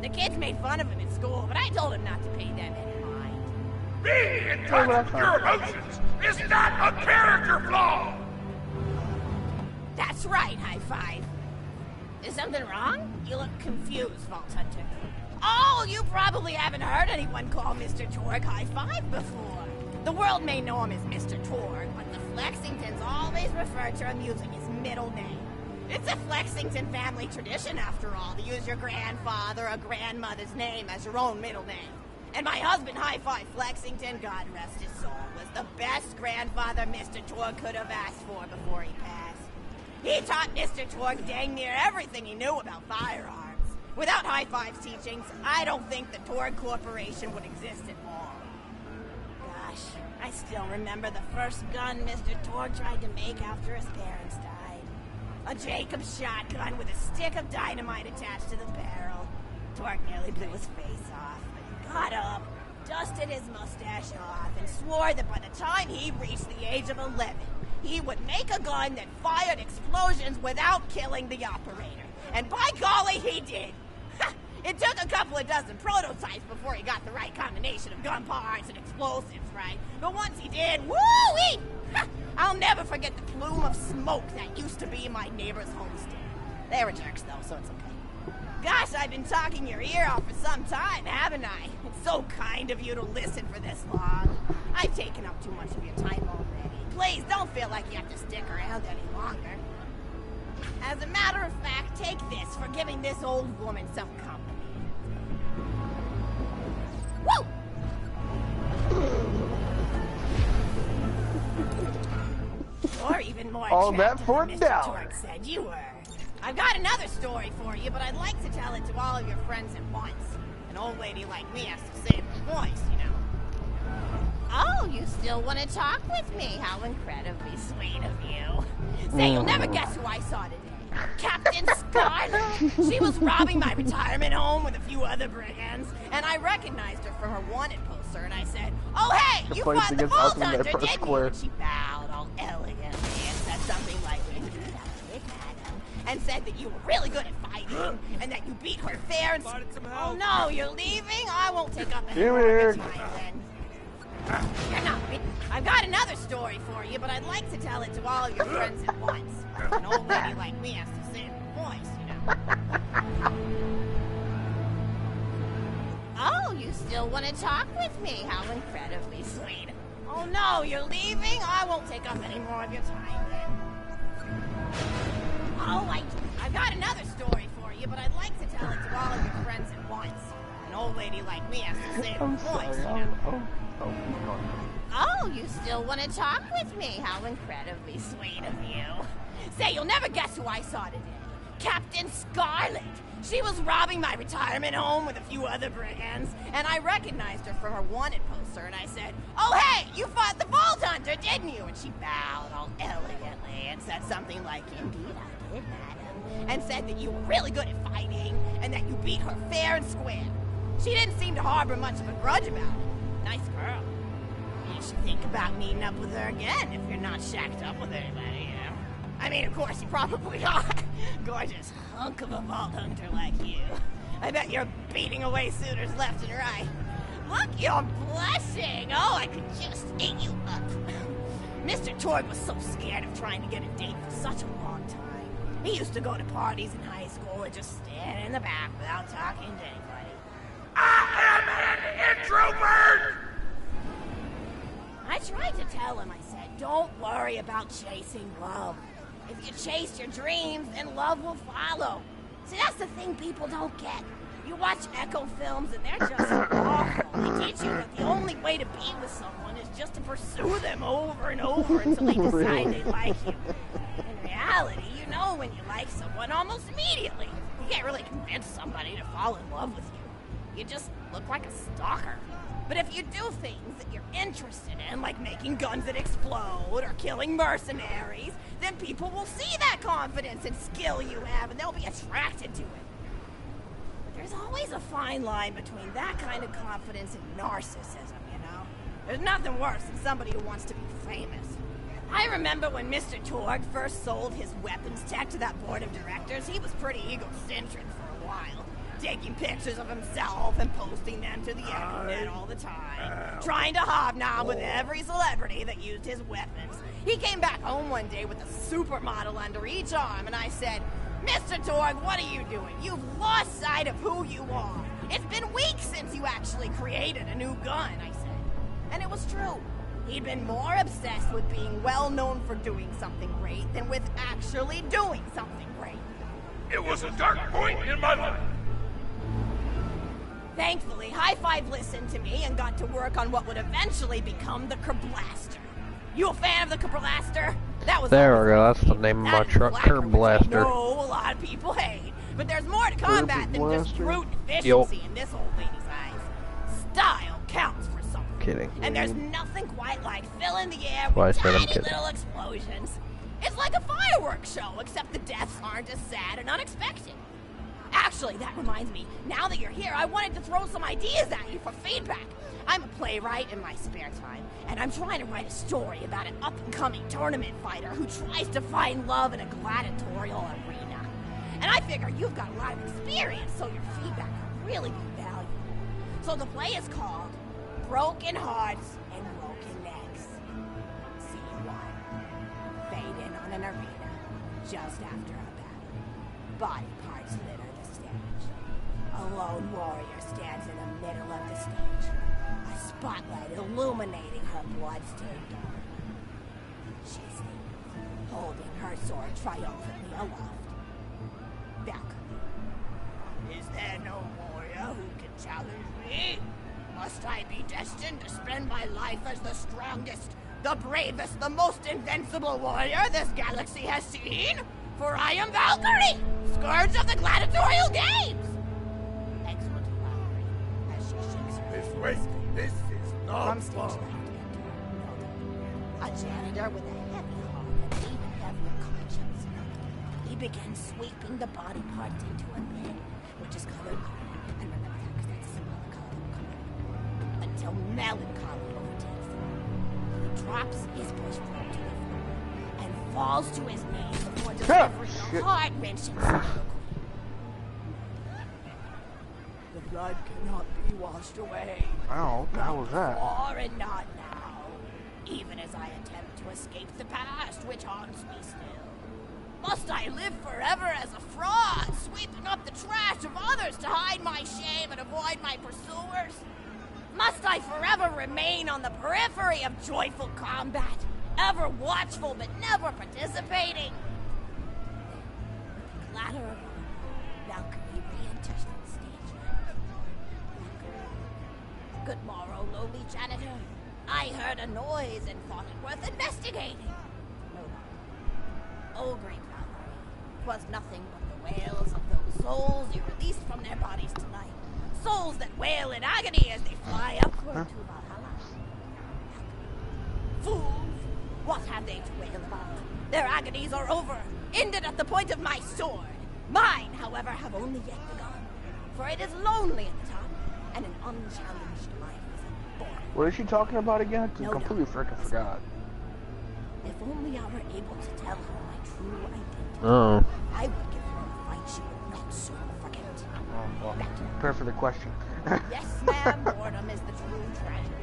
The kids made fun of him in school, but I told him not to pay them any mind. Being in touch with your emotions is not a character flaw! That's right, High Five. Is something wrong? You look confused, Vault Hunter. Oh, you probably haven't heard anyone call Mr. Torg High Five before. The world may know him as Mr. Torg, but the Flexingtons always refer to him using his middle name. It's a Flexington family tradition, after all, to use your grandfather or grandmother's name as your own middle name. And my husband, High Five Flexington, God rest his soul, was the best grandfather Mr. Torg could have asked for before he passed. He taught Mr. Torg dang near everything he knew about firearms. Without High Five's teachings, I don't think the Torg Corporation would exist at all. Gosh, I still remember the first gun Mr. Torg tried to make after his parents died. A Jacobs shotgun with a stick of dynamite attached to the barrel. Torg nearly blew his face off, but he got up, dusted his mustache off, and swore that by the time he reached the age of 11, he would make a gun that fired explosions without killing the operator. And by golly, he did! It took a couple of dozen prototypes before he got the right combination of gun parts and explosives, right? But once he did, woo-wee! I'll never forget the plume of smoke that used to be my neighbor's homestead. They were jerks, though, so it's okay. Gosh, I've been talking your ear off for some time, haven't I? It's so kind of you to listen for this long. I've taken up too much of your time already. Please, don't feel like you have to stick around any longer. As a matter of fact, take this for giving this old woman some company. Woo! Or even more All that for than $1. Mr. Torg said you were. I've got another story for you, but I'd like to tell it to all of your friends at once. An old lady like me has to save her voice, you know. Oh, you still want to talk with me? How incredibly sweet of you. Say, you'll never guess who I saw today. Captain Scarlet. She was robbing my retirement home with a few other brigands, and I recognized her from her wanted poster, and I said, oh, hey, you fought the Vault Hunter, didn't you? And she bowed all elegantly and said something like, and said that you were really good at fighting, and that you beat her fair and... Oh, no, you're leaving? I won't take up any more of your time, then. I've got another story for you, but I'd like to tell it to all of your friends at once. An old lady like me has to save her voice, you know. Oh, you still want to talk with me? How incredibly sweet. Oh no, you're leaving? I won't take up any more of your time then. Oh, I've got another story for you, but I'd like to tell it to all of your friends at once. An old lady like me has to save her voice, you know. Oh, you still want to talk with me? How incredibly sweet of you. Say, you'll never guess who I saw today. Captain Scarlet. She was robbing my retirement home with a few other brigands, and I recognized her from her wanted poster, and I said, "Oh, hey, you fought the Vault Hunter, didn't you?" And she bowed all elegantly and said something like, "Indeed I did, madam," and said that you were really good at fighting, and that you beat her fair and square. She didn't seem to harbor much of a grudge about it. Nice girl. You should think about meeting up with her again if you're not shacked up with anybody, you know? I mean, of course, you probably are. Gorgeous hunk of a Vault Hunter like you. I bet you're beating away suitors left and right. Look, you're blushing. Oh, I could just eat you up. Mr. Torg was so scared of trying to get a date for such a long time. He used to go to parties in high school and just stand in the back without talking to anybody. I am an introvert! I tried to tell him, I said, don't worry about chasing love. If you chase your dreams, then love will follow. See, that's the thing people don't get. You watch Echo films and they're just awful. They teach you that the only way to be with someone is just to pursue them over and over until they decide they like you. In reality, you know when you like someone almost immediately. You can't really convince somebody to fall in love with you. You just look like a stalker. But if you do things that you're interested in, like making guns that explode or killing mercenaries, then people will see that confidence and skill you have, and they'll be attracted to it. But there's always a fine line between that kind of confidence and narcissism, you know? There's nothing worse than somebody who wants to be famous. I remember when Mr. Torg first sold his weapons tech to that board of directors, he was pretty egocentric for a while. Taking pictures of himself and posting them to the internet all the time. Trying to hobnob with every celebrity that used his weapons. He came back home one day with a supermodel under each arm, and I said, "Mr. Torg, what are you doing? You've lost sight of who you are. It's been weeks since you actually created a new gun," I said. And it was true. He'd been more obsessed with being well known for doing something great than with actually doing something great. It was a dark point in my life. Thankfully, High Five listened to me and got to work on what would eventually become the Kerblaster. You a fan of the Kerblaster? That was there we go, that's the name of my truck, Kerblaster. No, a lot of people hate. But there's more to combat than just brute efficiency in this old lady's eyes. Style counts for something. Kidding. And there's nothing quite like filling the air with tiny little explosions. It's like a fireworks show, except the deaths aren't as sad and unexpected. Actually, that reminds me, now that you're here, I wanted to throw some ideas at you for feedback. I'm a playwright in my spare time, and I'm trying to write a story about an up-and-coming tournament fighter who tries to find love in a gladiatorial arena. And I figure you've got a lot of experience, so your feedback will really be valuable. So the play is called Broken Hearts and Broken Necks. Scene 1. Fade in on an arena, just after a battle. Body parts litter the stage. A lone warrior stands in the middle of the stage, a spotlight illuminating her blood-stained arm. She's there, holding her sword triumphantly aloft. Valkyrie. Is there no warrior who can challenge me? Must I be destined to spend my life as the strongest, the bravest, the most invincible warrior this galaxy has seen? For I am Valkyrie, scourge of the gladiatorial games! Excellent, Valkyrie, as she shakes her This way, this is not from stage left, a janitor with a heavy heart and an even heavier conscience. He begins sweeping the body parts into a bin, which is colored gold, and remember that because that's a symbolic color of color, until melancholy overtakes him. He drops his pitchfork to the floor and falls to his knees before delivering a heart-wrenching soliloquy. The blood cannot be washed away. Wow, how was that? Before and not now. even as I attempt to escape the past which haunts me still. Must I live forever as a fraud, sweeping up the trash of others to hide my shame and avoid my pursuers? Must I forever remain on the periphery of joyful combat, ever watchful but never participating? With the clatter of Valkyrie re-enters the stage. Good morrow, lowly janitor. I heard a noise and thought it worth investigating. No. Oh, great Valkyrie, 'twas nothing but the wails of those souls you released from their bodies tonight. Souls that wail in agony as they fly upward to Valhalla. Fools! What have they to wail about? Their agonies are over, ended at the point of my sword. Mine, however, have only yet begun. For it is lonely at the top, and an unchallenged life is born. What is she talking about again? I completely freaking forgot. If only I were able to tell her my true identity, Oh. I would give her a fight she would not soon forget. Well, prepare for the question. Yes, ma'am, boredom is the true tragedy.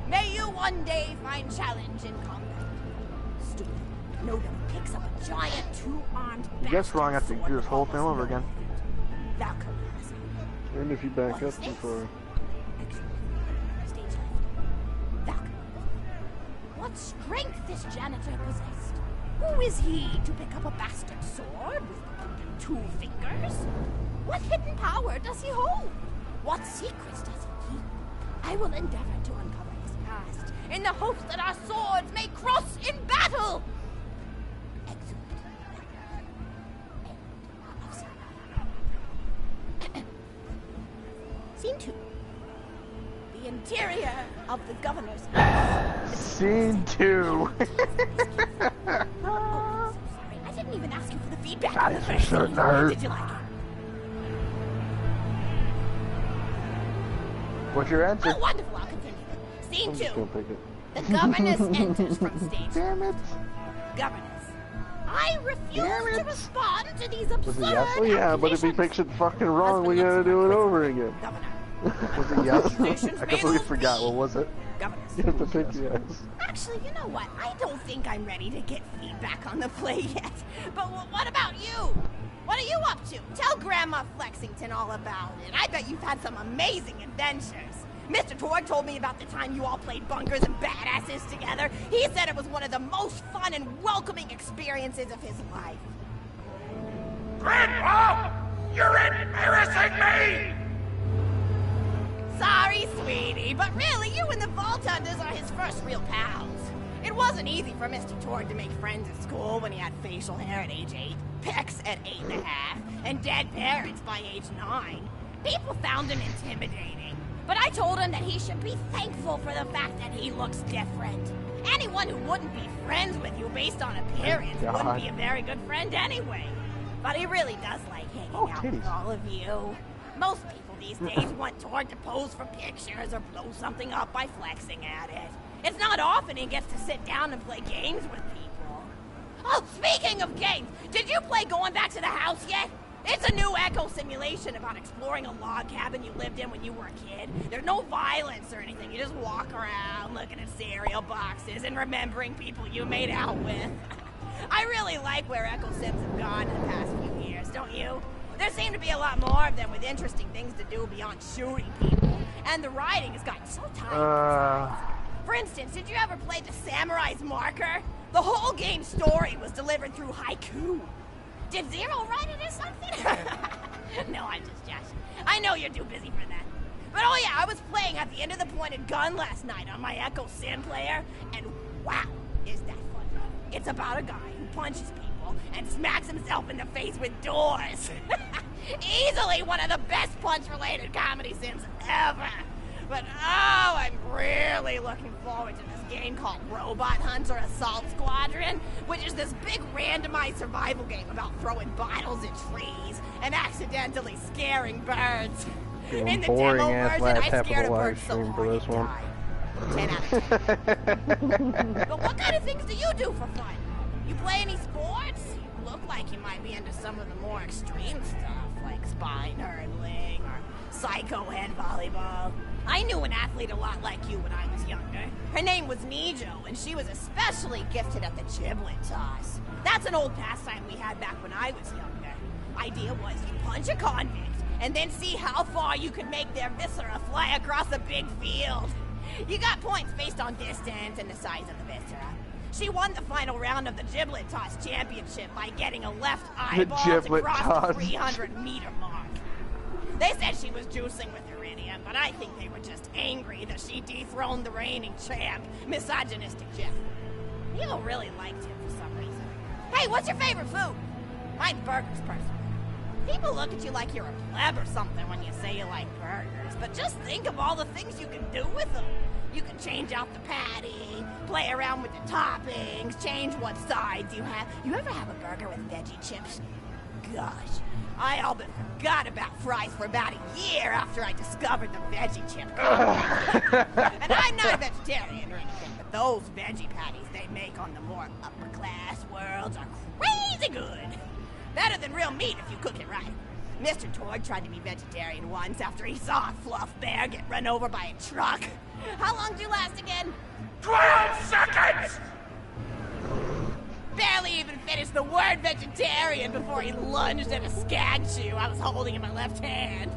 May you one day find challenge in combat. Stupid. No one picks up a giant two-armed You guess wrong, I have to do this whole thing over again. Valkyrie. And if you back up too far. Stage left. Valkyrie. What strength this janitor possessed? Who is he to pick up a bastard sword with 2 fingers? What hidden power does he hold? What secrets does he keep? I will endeavor to uncover his past, in the hopes that our swords may cross in battle! Scene 2. The interior of the governor's house. Scene 2. Oh, so sorry. I didn't even ask you for the feedback. God, this is starting to hurt. Did you like it? What's your answer? Oh, wonderful. I'll continue. Scene I'm just 2. gonna pick it. The governess enters from stage. Damn it. Governess. I refuse to respond to these absurd Was it yes? Oh yeah, but if he picks it fucking wrong, we gotta do it over again. Was it yes? I completely forgot. What was it? Governess. You have to pick yes. Actually, you know what? I don't think I'm ready to get feedback on the play yet. But what about you? What are you up to? Tell Grandma Flexington all about it. I bet you've had some amazing adventures. Mr. Torg told me about the time you all played bunkers and badasses together. He said it was one of the most fun and welcoming experiences of his life. Grandpa! You're embarrassing me! Sorry, sweetie, but really, you and the Vault Hunters are his first real pals. It wasn't easy for Mr. Torg to make friends at school when he had facial hair at age 8, pecs at 8.5, and dead parents by age 9. People found him intimidating, but I told him that he should be thankful for the fact that he looks different. Anyone who wouldn't be friends with you based on appearance wouldn't be a very good friend anyway. But he really does like hanging out with all of you. Most people these days want Torg to pose for pictures or blow something up by flexing at it. It's not often he gets to sit down and play games with people. Oh, speaking of games, did you play Going Back to the House yet? It's a new echo simulation about exploring a log cabin you lived in when you were a kid. There's no violence or anything. You just walk around looking at cereal boxes and remembering people you made out with. I really like where echo sims have gone in the past few years, don't you? There seem to be a lot more of them with interesting things to do beyond shooting people. And the writing has gotten so tight. For instance, did you ever play The Samurai's Marker? The whole game's story was delivered through haiku. Did Zero write it or something? No, I'm just joshing. I know you're too busy for that. But oh yeah, I was playing at the end of the pointed gun last night on my Echo Sim player, and wow, is that fun. It's about a guy who punches people and smacks himself in the face with doors. Easily one of the best punch-related comedy sims ever. But oh, I'm really looking forward to this game called Robot Hunter Assault Squadron, which is this big randomized survival game about throwing bottles at trees and accidentally scaring birds. In the demo version, I scared a bird so hard it died. 10 out of 10. But what kind of things do you do for fun? You play any sports? You look like you might be into some of the more extreme stuff, like spine hurdling or psycho head volleyball. I knew an athlete a lot like you when I was younger. Her name was Nijo, and she was especially gifted at the giblet toss. That's an old pastime we had back when I was younger. Idea was you punch a convict, and then see how far you could make their viscera fly across a big field. You got points based on distance and the size of the viscera. She won the final round of the giblet toss championship by getting a left eyeball to cross the 300-meter mark. They said she was juicing with iridium, but I think they were just angry that she dethroned the reigning champ, misogynistic Jeff. People really liked him for some reason. Hey, what's your favorite food? Mine's burgers, personally. People look at you like you're a pleb or something when you say you like burgers, but just think of all the things you can do with them. You can change out the patty, play around with the toppings, change what sides you have. You ever have a burger with veggie chips? Gosh, I all but forgot about fries for about a year after I discovered the veggie chip. And I'm not a vegetarian or anything, but those veggie patties they make on the more upper class worlds are crazy good. Better than real meat if you cook it right. Mr. Torg tried to be vegetarian once after he saw a fluff bear get run over by a truck. How long did you last again? 12 seconds! Barely even finished the word vegetarian before he lunged at a skag shoe I was holding in my left hand.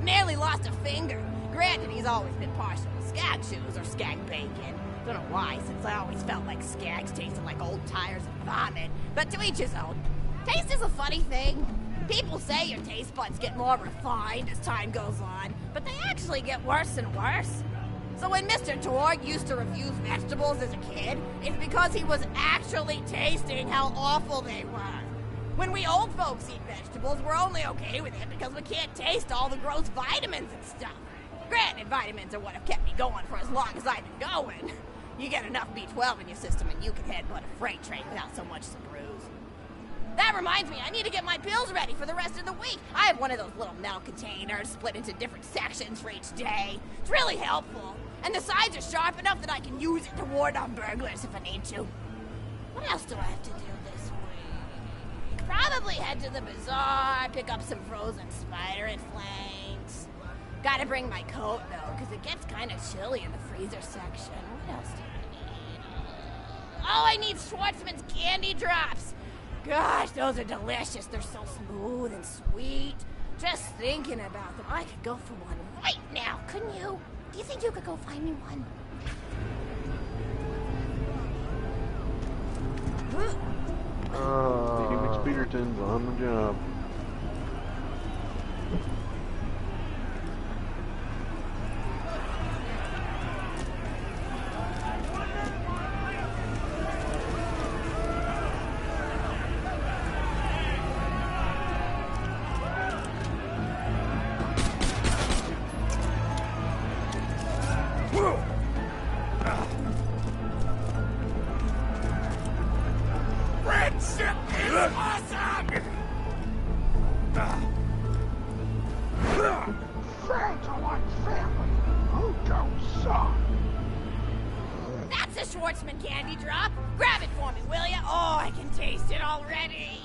Nearly lost a finger. Granted, he's always been partial to skag shoes or skag bacon. Don't know why, since I always felt like skags tasted like old tires and vomit. But to each his own. Taste is a funny thing. People say your taste buds get more refined as time goes on, but they actually get worse and worse. So when Mr. Torg used to refuse vegetables as a kid, it's because he was actually tasting how awful they were. When we old folks eat vegetables, we're only okay with it because we can't taste all the gross vitamins and stuff. Granted, vitamins are what have kept me going for as long as I've been going. You get enough B12 in your system and you can headbutt a freight train without so much as a bruise. That reminds me, I need to get my pills ready for the rest of the week. I have one of those little metal containers split into different sections for each day. It's really helpful. And the sides are sharp enough that I can use it to ward off burglars if I need to. What else do I have to do this week? Probably head to the bazaar, pick up some frozen spider and flanks. Gotta bring my coat, though, because it gets kind of chilly in the freezer section. What else do I need? Oh, I need Schwartzman's candy drops. Gosh, those are delicious. They're so smooth and sweet. Just thinking about them. I could go for one right now, couldn't you? Do you think you could go find me one? Speedy McSpeederton's on the job. Friendship is awesome! Santa like family. Who don't suck? That's a Schwartzman candy drop. Grab it for me, will ya? Oh, I can taste it already.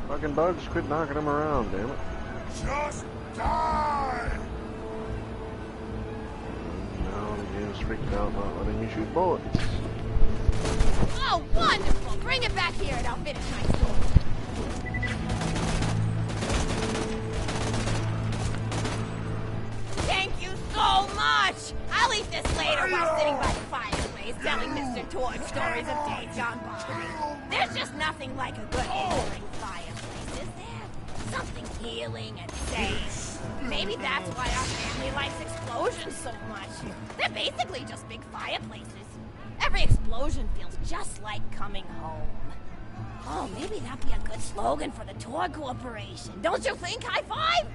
Fucking bugs, quit knocking them around, damn it. Just die! Now the game's freaked out not letting me shoot bullets. Oh, wonderful! Bring it back here and I'll finish my story. Thank you so much! I'll eat this later while sitting by the fireplace telling Mr. Torg stories of days gone by. There's just nothing like a good boring fireplace, is there? Something healing and safe. Maybe that's why our family likes explosions so much. They're basically just big fireplaces. Every explosion feels just like coming home. Oh, maybe that'd be a good slogan for the Torg Corporation. Don't you think? High five?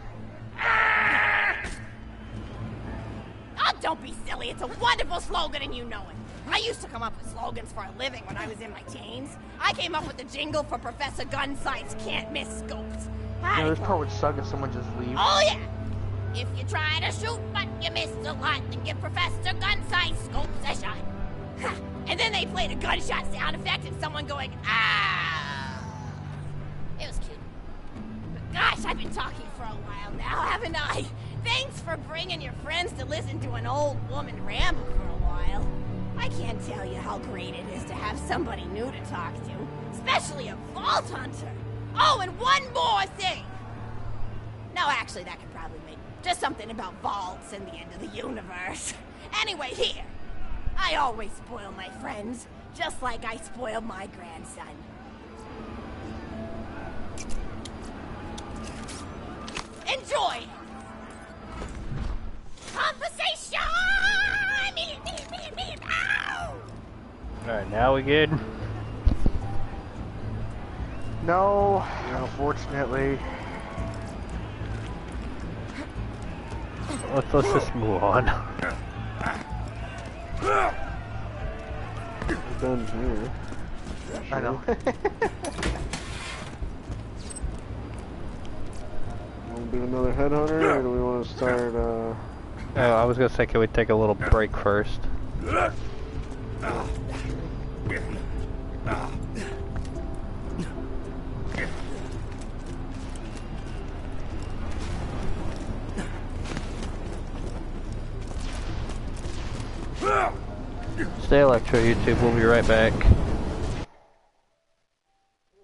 Oh, don't be silly. It's a wonderful slogan and you know it. I used to come up with slogans for a living when I was in my teens. I came up with the jingle for Professor Gunsight's Can't Miss Scopes. Yeah, this part would suck if someone just leaves. Oh, yeah. If you try to shoot but you miss a lot, then give Professor Gun-Size Scopes a shot. Ha! And then they played a gunshot sound effect and someone going, ah! It was cute. But gosh, I've been talking for a while now, haven't I? Thanks for bringing your friends to listen to an old woman ramble for a while. I can't tell you how great it is to have somebody new to talk to, especially a Vault Hunter. Oh, and one more thing! No, actually, that could probably make just something about vaults and the end of the universe. Anyway, here. I always spoil my friends, just like I spoiled my grandson. Enjoy! Conversation! Ow! Alright, now we good? No, unfortunately. Let's just move on. We're done here. I know. Want to do another headhunter, or do we want to start, I was gonna say, can we take a little break first? Stay electro, YouTube. We'll be right back.